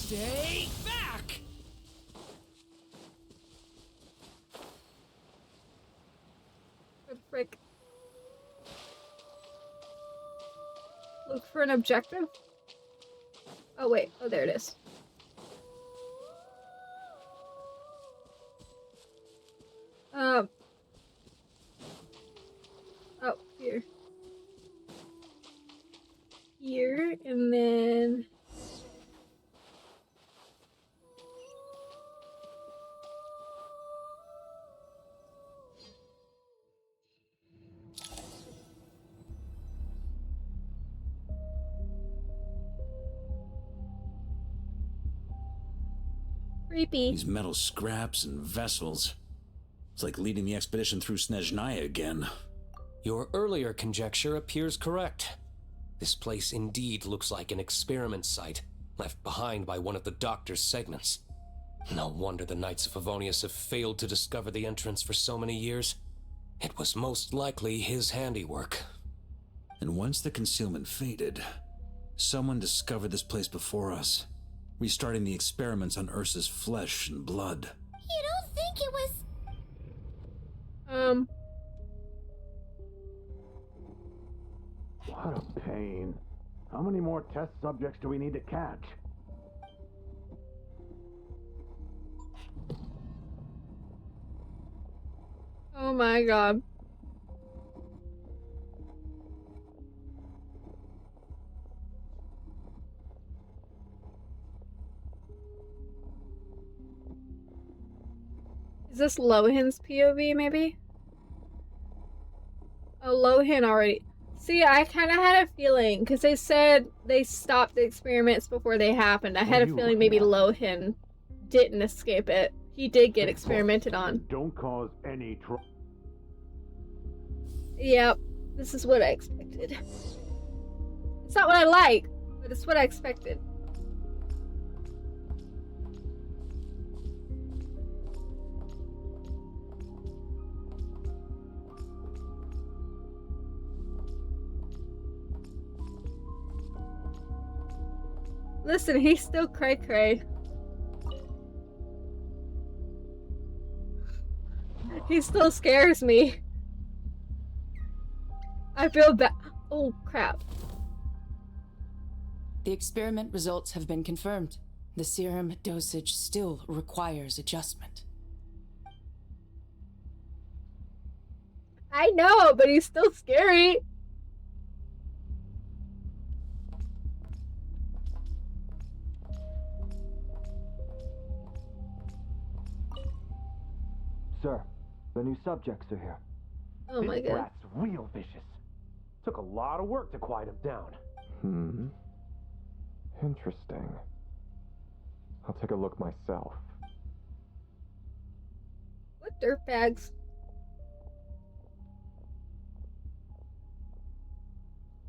Stay back! What the frick? Look for an objective? Oh wait, oh there it is. Oh, here. Here, and then... Creepy. These metal scraps and vessels. It's like leading the expedition through Snezhnaya again. Your earlier conjecture appears correct. This place indeed looks like an experiment site, left behind by one of the Doctor's segments. No wonder the Knights of Favonius have failed to discover the entrance for so many years. It was most likely his handiwork. And once the concealment faded, someone discovered this place before us, restarting the experiments on Ursa's flesh and blood. You don't think it was... What a pain. How many more test subjects do we need to catch? Oh my god. Is this Lohen's POV, maybe? Oh, Lohen already... See, I kind of had a feeling, because they said they stopped the experiments before they happened. I had a feeling maybe Lohen didn't escape it. He did get experimented on. Don't cause any trouble. Yep, this is what I expected. It's not what I like, but it's what I expected. Listen, he's still cray-cray. He still scares me. I feel bad. Oh, crap. The experiment results have been confirmed. The serum dosage still requires adjustment. I know, but he's still scary. Sir, the new subjects are here. Oh my This god. rat's real vicious. Took a lot of work to quiet him down. Interesting. I'll take a look myself. What dirtbags?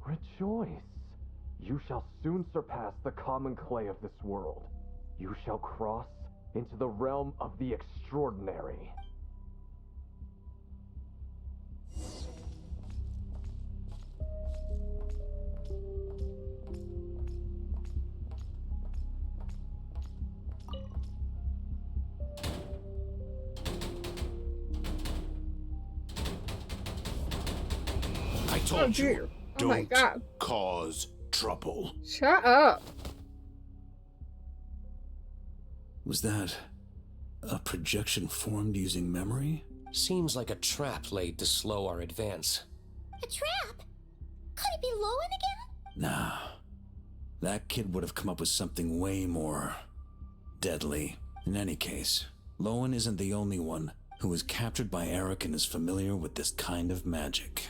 Rejoice. You shall soon surpass the common clay of this world. You shall cross into the realm of the extraordinary. I told you, Oh my don't god. cause trouble. Shut up. Was that a projection formed using memory? Seems like a trap laid to slow our advance. A trap? Could it be Lohen again? Nah. That kid would have come up with something way more deadly. In any case, Lohen isn't the only one who was captured by Eric and is familiar with this kind of magic.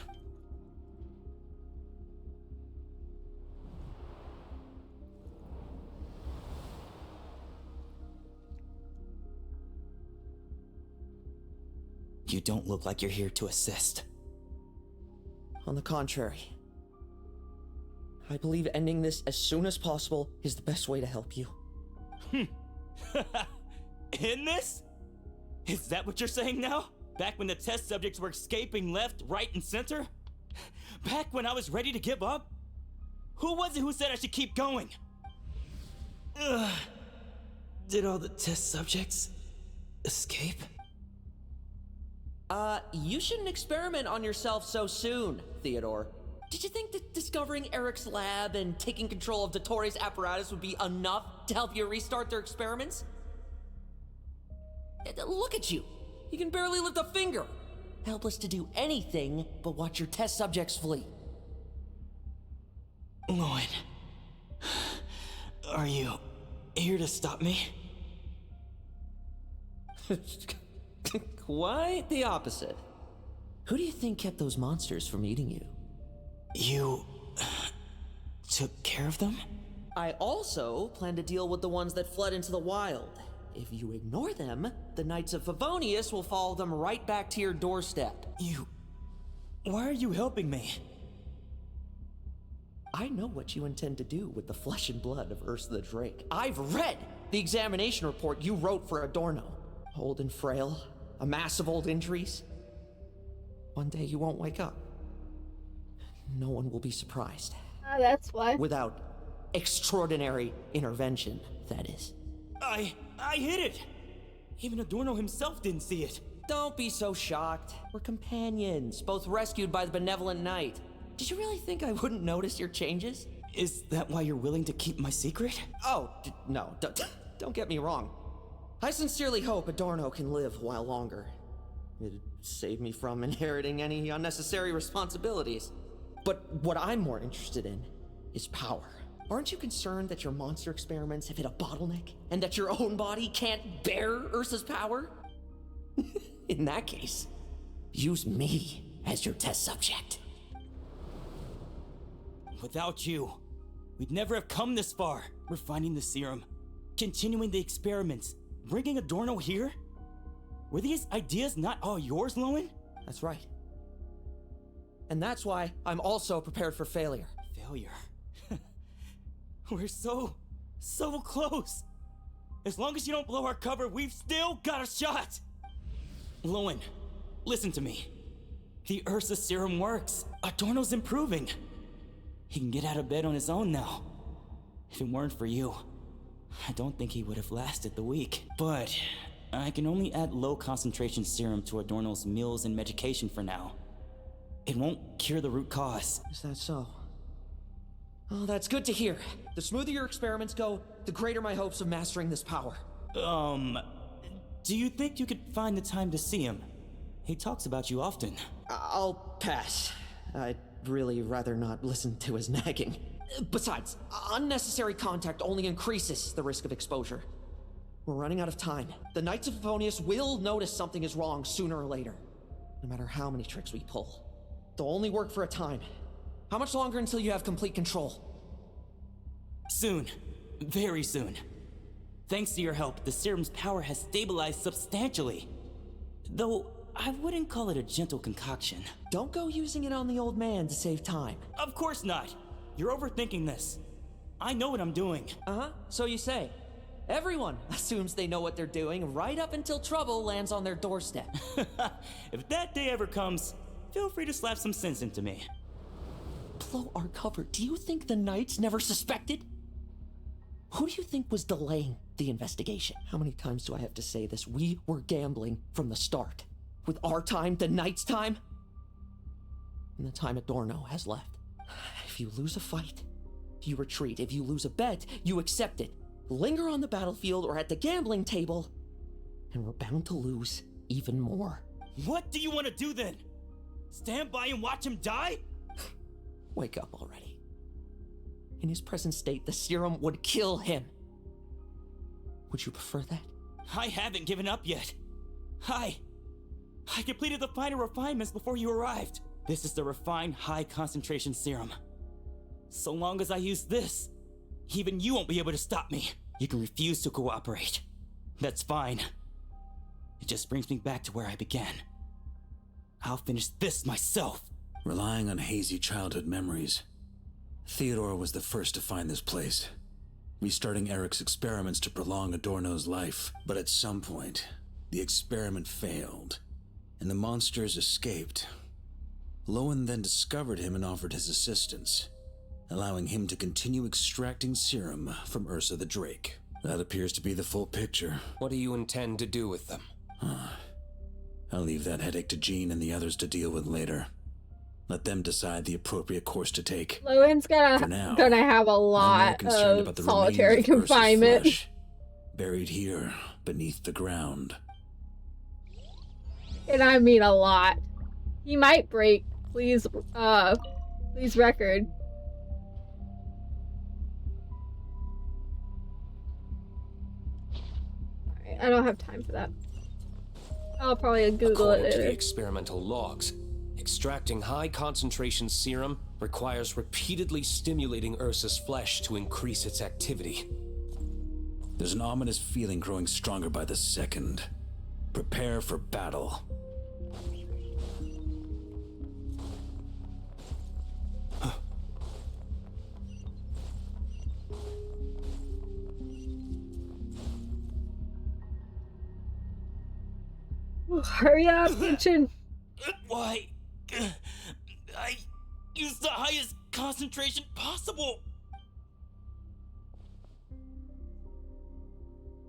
You don't look like you're here to assist. On the contrary, I believe ending this as soon as possible is the best way to help you. In this? Is that what you're saying now? Back when the test subjects were escaping left, right, and center? Back when I was ready to give up? Who was it who said I should keep going? Ugh. Did all the test subjects escape? You shouldn't experiment on yourself so soon, Theodore. Did you think that discovering Eric's lab and taking control of Dottores' apparatus would be enough to help you restart their experiments? Look at you. You can barely lift a finger. Helpless to do anything but watch your test subjects flee. Lohen, are you here to stop me? Quite the opposite. Who do you think kept those monsters from eating you? You took care of them? I also plan to deal with the ones that fled into the wild. If you ignore them, the Knights of Favonius will follow them right back to your doorstep. Why are you helping me? I know what you intend to do with the flesh and blood of Ursa the Drake. I've read the examination report you wrote for Adorno. Old and frail, a mass of old injuries. One day you won't wake up. No one will be surprised. That's why. Without extraordinary intervention, that is. I hid it! Even Adorno himself didn't see it. Don't be so shocked. We're companions, both rescued by the benevolent knight. Did you really think I wouldn't notice your changes? Is that why you're willing to keep my secret? Oh, no, don't get me wrong. I sincerely hope Adorno can live a while longer. It'd save me from inheriting any unnecessary responsibilities. But what I'm more interested in is power. Aren't you concerned that your monster experiments have hit a bottleneck and that your own body can't bear Ursa's power? In that case, use me as your test subject. Without you, we'd never have come this far. Refining the serum, continuing the experiments, bringing Adorno here? Were these ideas not all yours, Lohen? That's right. And that's why I'm also prepared for failure. Failure? We're so close. As long as you don't blow our cover, we've still got a shot. Lohen, listen to me. The Ursa serum works. Adorno's improving. He can get out of bed on his own now. If it weren't for you, I don't think he would have lasted the week. But I can only add low concentration serum to Adorno's meals and medication for now. It won't cure the root cause. Is that so? Oh, that's good to hear. The smoother your experiments go, the greater my hopes of mastering this power. Do you think you could find the time to see him? He talks about you often. I'll pass. I'd really rather not listen to his nagging. Besides, unnecessary contact only increases the risk of exposure. We're running out of time. The Knights of Favonius will notice something is wrong sooner or later, no matter how many tricks we pull. They'll only work for a time. How much longer until you have complete control? Soon. Very soon. Thanks to your help, the serum's power has stabilized substantially. Though, I wouldn't call it a gentle concoction. Don't go using it on the old man to save time. Of course not! You're overthinking this. I know what I'm doing. Uh-huh, so you say. Everyone assumes they know what they're doing right up until trouble lands on their doorstep. If that day ever comes, feel free to slap some sense into me. Blow our cover. Do you think the Knights never suspected? Who do you think was delaying the investigation? How many times do I have to say this? We were gambling from the start. With our time, the Knights' time, and the time Adorno has left. If you lose a fight, you retreat. If you lose a bet, you accept it. Linger on the battlefield or at the gambling table, and we're bound to lose even more. What do you want to do then? Stand by and watch him die? Wake up already. In his present state, the serum would kill him. Would you prefer that? I haven't given up yet. I completed the final refinements before you arrived. This is the refined high-concentration serum. So long as I use this, even you won't be able to stop me. You can refuse to cooperate. That's fine. It just brings me back to where I began. I'll finish this myself. Relying on hazy childhood memories, Theodore was the first to find this place, restarting Eric's experiments to prolong Adorno's life. But at some point, the experiment failed, and the monsters escaped. Lohen then discovered him and offered his assistance, allowing him to continue extracting serum from Ursa the Drake. That appears to be the full picture. What do you intend to do with them? I'll leave that headache to Jean and the others to deal with later. Let them decide the appropriate course to take. Lowen's gonna have a I'm more lot concerned of about the solitary remains of Ursa's confinement. flesh, buried here beneath the ground. And I mean a lot. He might break. Please record. Alright, I don't have time for that. I'll probably Google According it to the later. experimental logs, extracting high concentration serum requires repeatedly stimulating Ursa's flesh to increase its activity. There's an ominous feeling growing stronger by the second. Prepare for battle. Hurry up, Genshin. Why? I used the highest concentration possible.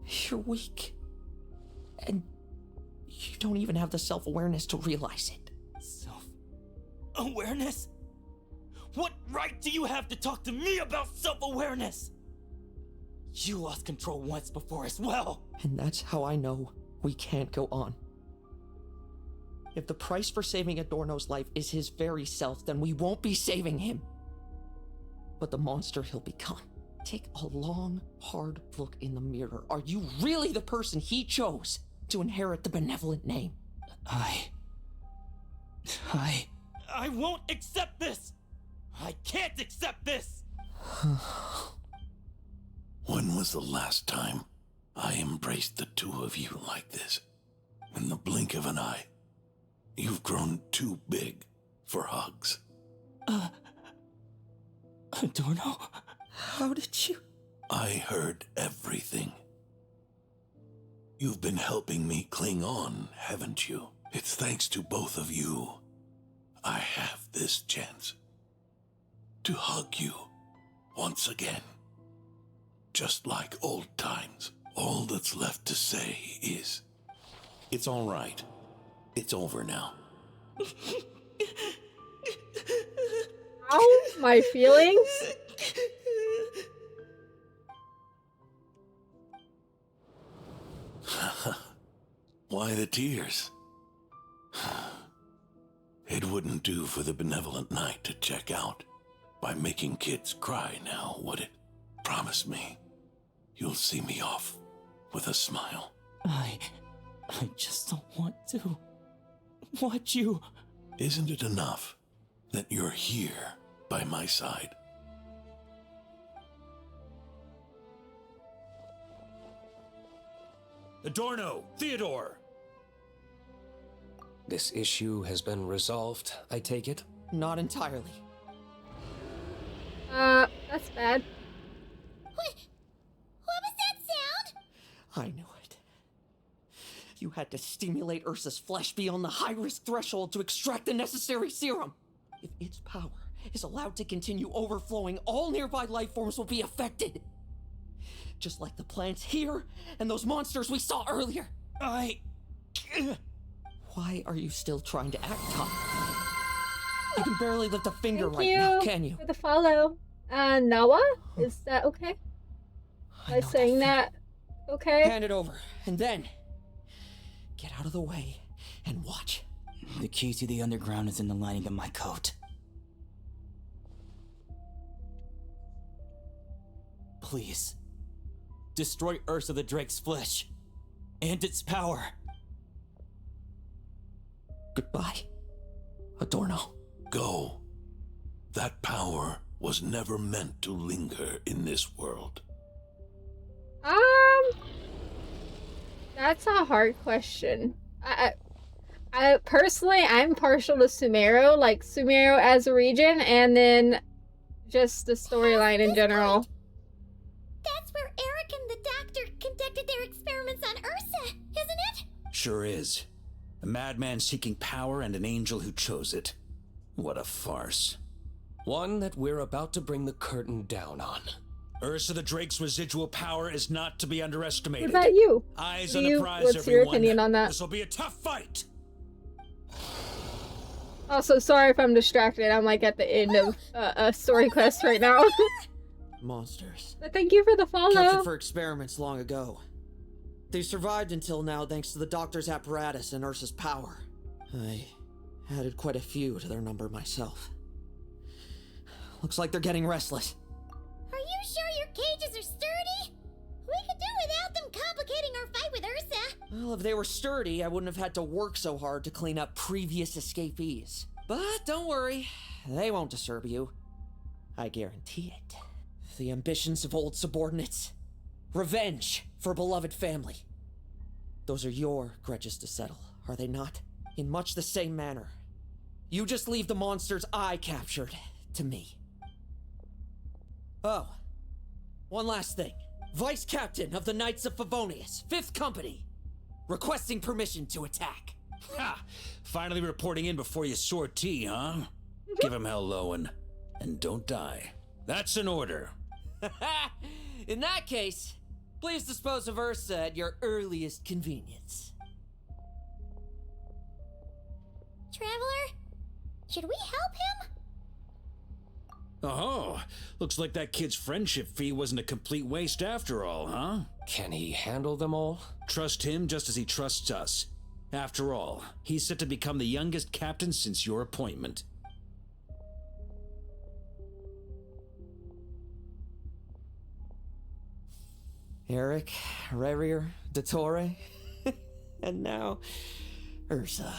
You're weak. And you don't even have the self-awareness to realize it. Self-awareness? What right do you have to talk to me about self-awareness? You lost control once before as well. And that's how I know we can't go on. If the price for saving Adorno's life is his very self, then we won't be saving him. But the monster he'll become. Take a long, hard look in the mirror. Are you really the person he chose to inherit the benevolent name? I won't accept this! I can't accept this! When was the last time I embraced the two of you like this? In the blink of an eye. You've grown too big for hugs. Adorno? How did you? I heard everything. You've been helping me cling on, haven't you? It's thanks to both of you I have this chance to hug you once again. Just like old times. All that's left to say is, it's all right. It's over now. Ow, my feelings? Why the tears? It wouldn't do for the benevolent knight to check out by making kids cry now, would it? Promise me you'll see me off with a smile. I just don't want to watch you. Isn't it enough that you're here by my side? Adorno! Theodore! This issue has been resolved, I take it? Not entirely. That's bad. What was that sound? I knew it. You had to stimulate Ursa's flesh beyond the high-risk threshold to extract the necessary serum. If its power is allowed to continue overflowing, all nearby life forms will be affected. Just like the plants here and those monsters we saw earlier. Why are you still trying to act tough? You can barely lift a finger Thank right you now, can you? for the follow. Nawa? Is that okay? Am I saying that okay? Hand it over, and then get out of the way and watch. The key to the underground is in the lining of my coat. Please, destroy Ursa the Drake's flesh and its power. Goodbye, Adorno. Go. That power was never meant to linger in this world. That's a hard question. I personally, I'm partial to Sumeru, like Sumeru as a region, and then just the storyline in general. That's where Eric and the doctor conducted their experiments on Ursa, isn't it? Sure is. A madman seeking power and an angel who chose it. What a farce. One that we're about to bring the curtain down on. Ursa the Drake's residual power is not to be underestimated. What about you? Eyes What on do the you- prize, what's your everyone. opinion on that? This will be a tough fight. Also, sorry if I'm distracted. I'm like at the end of a story quest right now. Monsters. But thank you for the follow. Captured for experiments long ago. They survived until now thanks to the doctor's apparatus and Ursa's power. I added quite a few to their number myself. Looks like they're getting restless. Are you sure your cages are sturdy? We could do without them complicating our fight with Ursa. Well, if they were sturdy, I wouldn't have had to work so hard to clean up previous escapees. But don't worry, they won't disturb you. I guarantee it. The ambitions of old subordinates. Revenge for beloved family. Those are your grudges to settle, are they not? In much the same manner. You just leave the monsters I captured to me. Oh, one last thing. Vice Captain of the Knights of Favonius, 5th Company, requesting permission to attack. Ha! Finally reporting in before you sortie, huh? Give him hell, Lohen. And don't die. That's an order. In that case, please dispose of Ursa at your earliest convenience. Traveler, should we help him? Oh, looks like that kid's friendship fee wasn't a complete waste after all, huh? Can he handle them all? Trust him just as he trusts us. After all, he's set to become the youngest captain since your appointment. Eric, Rerir, Dottore, and now Ursa.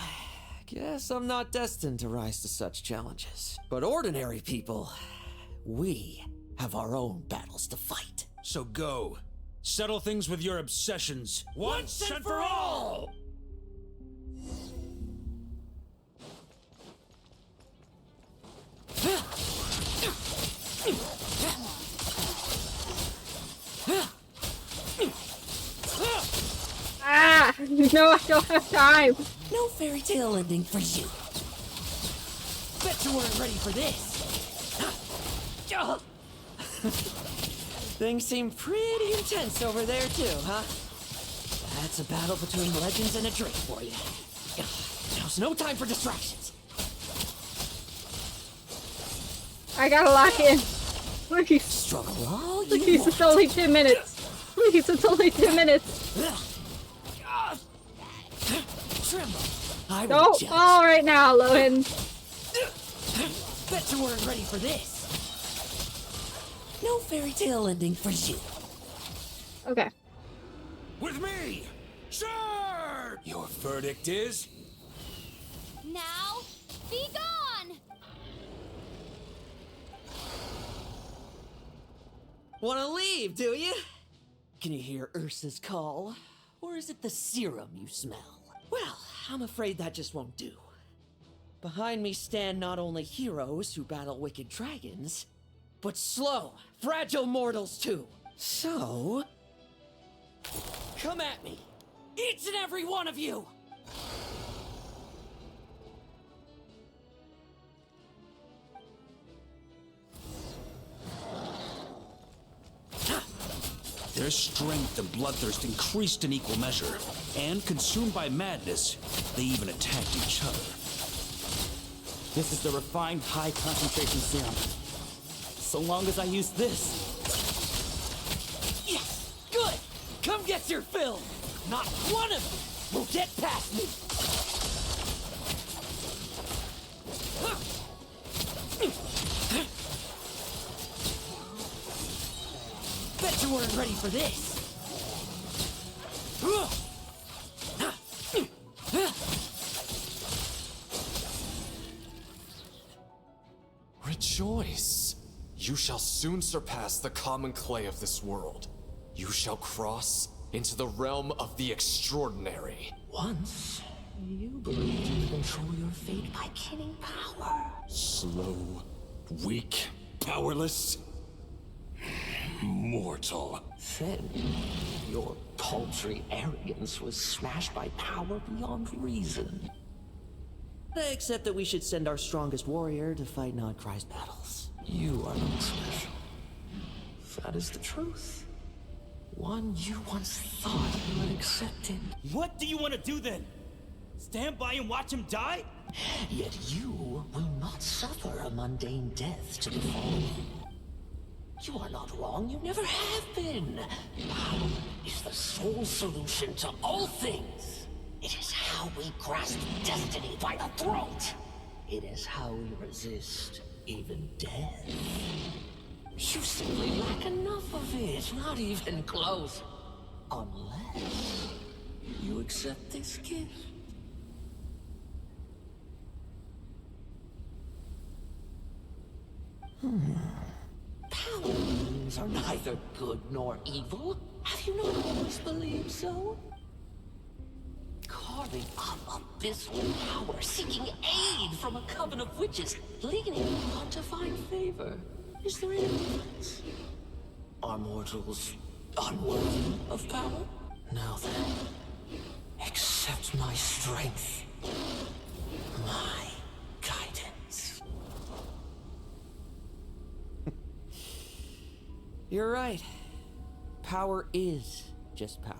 Guess I'm not destined to rise to such challenges. But ordinary people, we have our own battles to fight. So go. Settle things with your obsessions once and for all! Ah! No, I don't have time. No fairy tale ending for you. Bet you weren't ready for this. Things seem pretty intense over there too, huh? That's a battle between legends and a drake for you. Now's no time for distractions. I gotta lock in. Please. Struggle all you Please, it's only 10 minutes. Please, it's only 10 minutes. Tremble. I Don't won't judge. fall right now, Lohen. Bet you weren't ready for this. No fairy tale ending for you. Okay. With me! Sure! Your verdict is? Now, be gone! Wanna leave, do you? Can you hear Ursa's call? Or is it the serum you smell? Well, I'm afraid that just won't do. Behind me stand not only heroes who battle wicked dragons, but slow, fragile mortals too. So, come at me, each and every one of you! Their strength and bloodthirst increased in equal measure, and consumed by madness, they even attacked each other. This is the refined high concentration serum. So long as I use this. Yes! Good! Come get your fill! Not one of you will get past me! Bet you weren't ready for this! Rejoice! You shall soon surpass the common clay of this world. You shall cross into the realm of the extraordinary. Once, you believed you could control your fate by killing power. Slow, weak, powerless, mortal. Then, your paltry arrogance was smashed by power beyond reason. Except that we should send our strongest warrior to fight Nodcry's battles. You are not special. That is the truth. One you once thought you had accepted. What do you want to do then? Stand by and watch him die? Yet you will not suffer a mundane death to befall you. You are not wrong, you never have been. Power is the sole solution to all things. It is how we grasp destiny by the throat. It is how we resist even death. You simply lack enough of it, not even close. Unless you accept this gift. Power means are neither good nor evil. Have you not always believed so? Carving up abyssal power, seeking aid from a coven of witches, leaning on to find favor. Is there any difference? Are mortals unworthy of power? Now then, accept my strength, my guidance. You're right. Power is just power.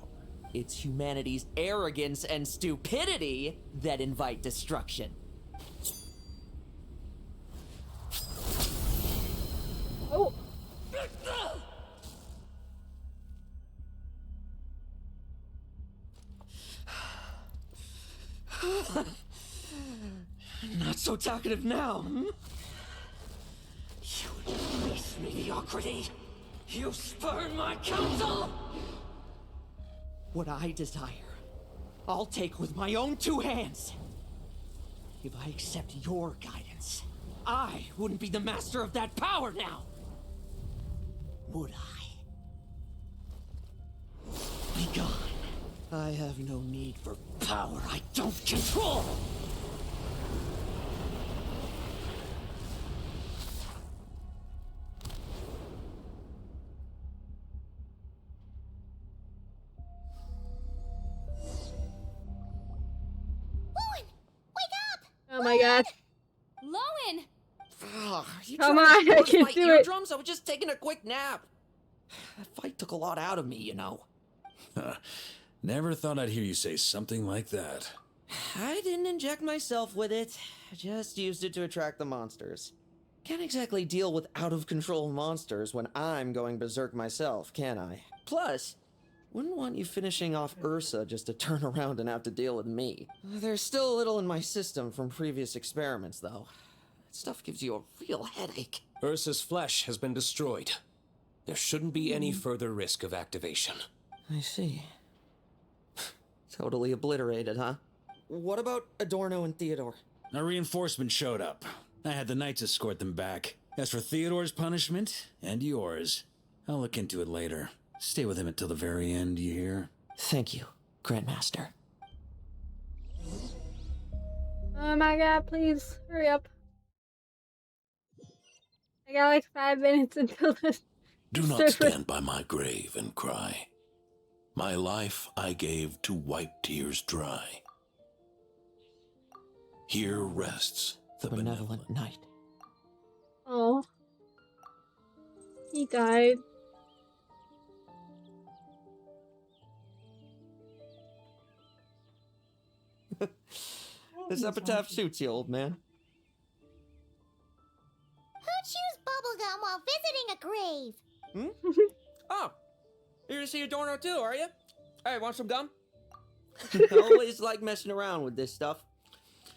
It's humanity's arrogance and stupidity that invite destruction. Oh. Not so talkative now, hmm? You embrace mediocrity. You spurn my counsel. What I desire, I'll take with my own two hands. If I accept your guidance, I wouldn't be the master of that power now. Would I? Be gone. I have no need for power I don't control. Oh my god. Lohen! Come on, I can my do it. eardrums? I was just taking a quick nap. That fight took a lot out of me, you know. Never thought I'd hear you say something like that. I didn't inject myself with it. I just used it to attract the monsters. Can't exactly deal with out-of-control monsters when I'm going berserk myself, can I? Plus, wouldn't want you finishing off Ursa just to turn around and have to deal with me. There's still a little in my system from previous experiments, though. That stuff gives you a real headache. Ursa's flesh has been destroyed. There shouldn't be any further risk of activation. I see. Totally obliterated, huh? What about Adorno and Theodore? A reinforcement showed up. I had the knights escort them back. As for Theodore's punishment, and yours, I'll look into it later. Stay with him until the very end, you hear? Thank you, Grandmaster. Oh my god, please, hurry up. I got like 5 minutes until this. Do not stand by my grave and cry. My life I gave to wipe tears dry. Here rests the benevolent knight. Oh. He died. This epitaph suits you, old man. Who chews bubblegum while visiting a grave? Oh, you're to see Adorno too, are you? Hey, want some gum? Always like messing around with this stuff.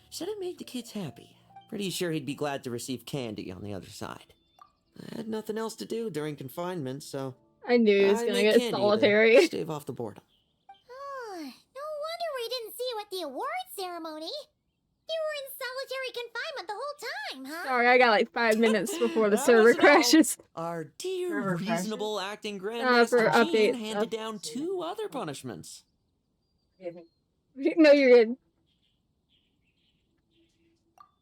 Said it made the kids happy. Pretty sure he'd be glad to receive candy on the other side. I had nothing else to do during confinement, so I knew he was gonna made get candy to solitary. stave off the boredom. Oh, no wonder we didn't see you at the award ceremony. You were in solitary confinement the whole time, huh? Sorry, I got like 5 minutes before the That server wasn't all. crashes. Our dear, Server reasonable acting for Grandmaster Jean updates. handed down 2 other punishments. No, you're good.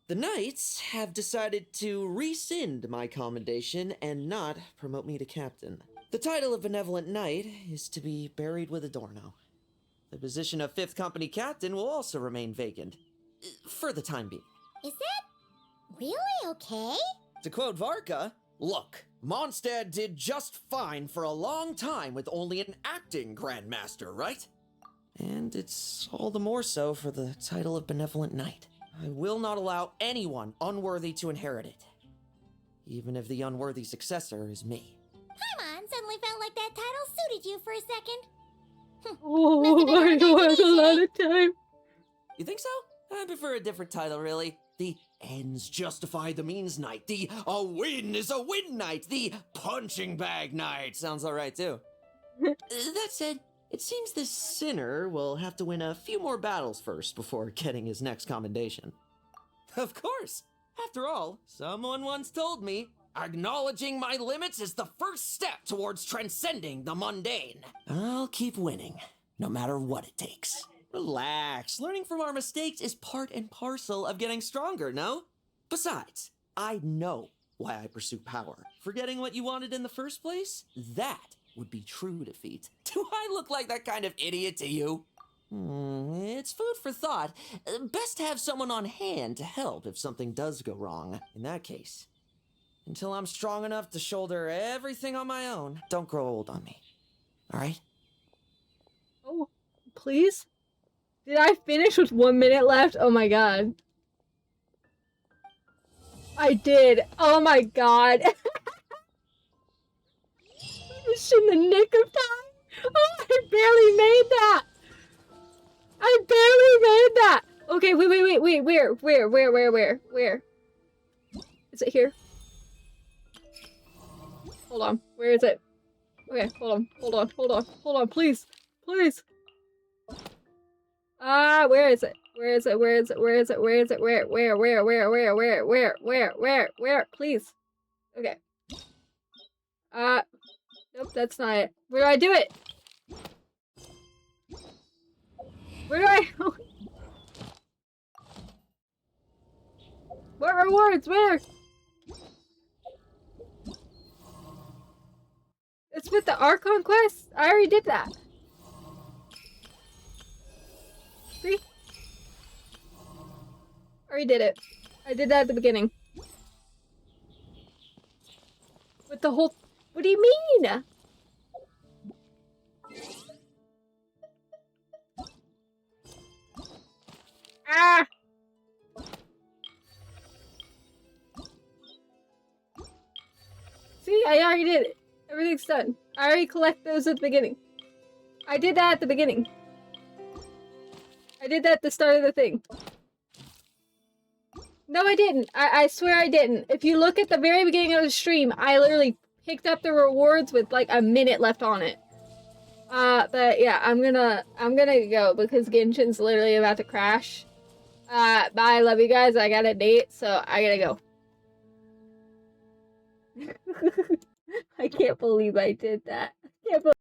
The Knights have decided to rescind my commendation and not promote me to captain. The title of Benevolent Knight is to be buried with Adorno. The position of 5th Company Captain will also remain vacant. For the time being. Is that really okay? To quote Varka, look, Mondstadt did just fine for a long time with only an acting Grandmaster, right? And it's all the more so for the title of Benevolent Knight. I will not allow anyone unworthy to inherit it. Even if the unworthy successor is me. Paimon suddenly felt like that title suited you for a second. Oh, I don't have a lot of time. You think so? I prefer a different title, really. The ends justify the means knight. The a win is a win knight. The punching bag knight. Sounds alright, too. That said, it seems this sinner will have to win a few more battles first before getting his next commendation. Of course. After all, someone once told me, acknowledging my limits is the first step towards transcending the mundane. I'll keep winning, no matter what it takes. Relax. Learning from our mistakes is part and parcel of getting stronger, no? Besides, I know why I pursue power. Forgetting what you wanted in the first place? That would be true defeat. Do I look like that kind of idiot to you? It's food for thought. Best to have someone on hand to help if something does go wrong. In that case, until I'm strong enough to shoulder everything on my own, don't grow old on me. Alright? Oh, please? Did I finish with 1 minute left? Oh my god. I did. Oh my god. Just in the nick of time. Oh, I barely made that. I barely made that. Okay, wait. Where? Is it here? Hold on. Where is it? Okay, hold on, please. Where is it? Where? Please. Okay. Nope, that's not it. Where do I do it? Where do I... What rewards? Where? It's with the Archon quest? I already did that. See? Already did it. I did that at the beginning. With the whole... What do you mean? Ah! See, I already did it. Everything's done. I already collect those at the beginning. I did that at the beginning. I did that at the start of the thing. No, I didn't. I swear I didn't. If you look at the very beginning of the stream, I literally picked up the rewards with like a minute left on it. But yeah, I'm gonna go because Genshin's literally about to crash. Bye, love you guys. I got a date, so I gotta go. I can't believe I did that. I can't believe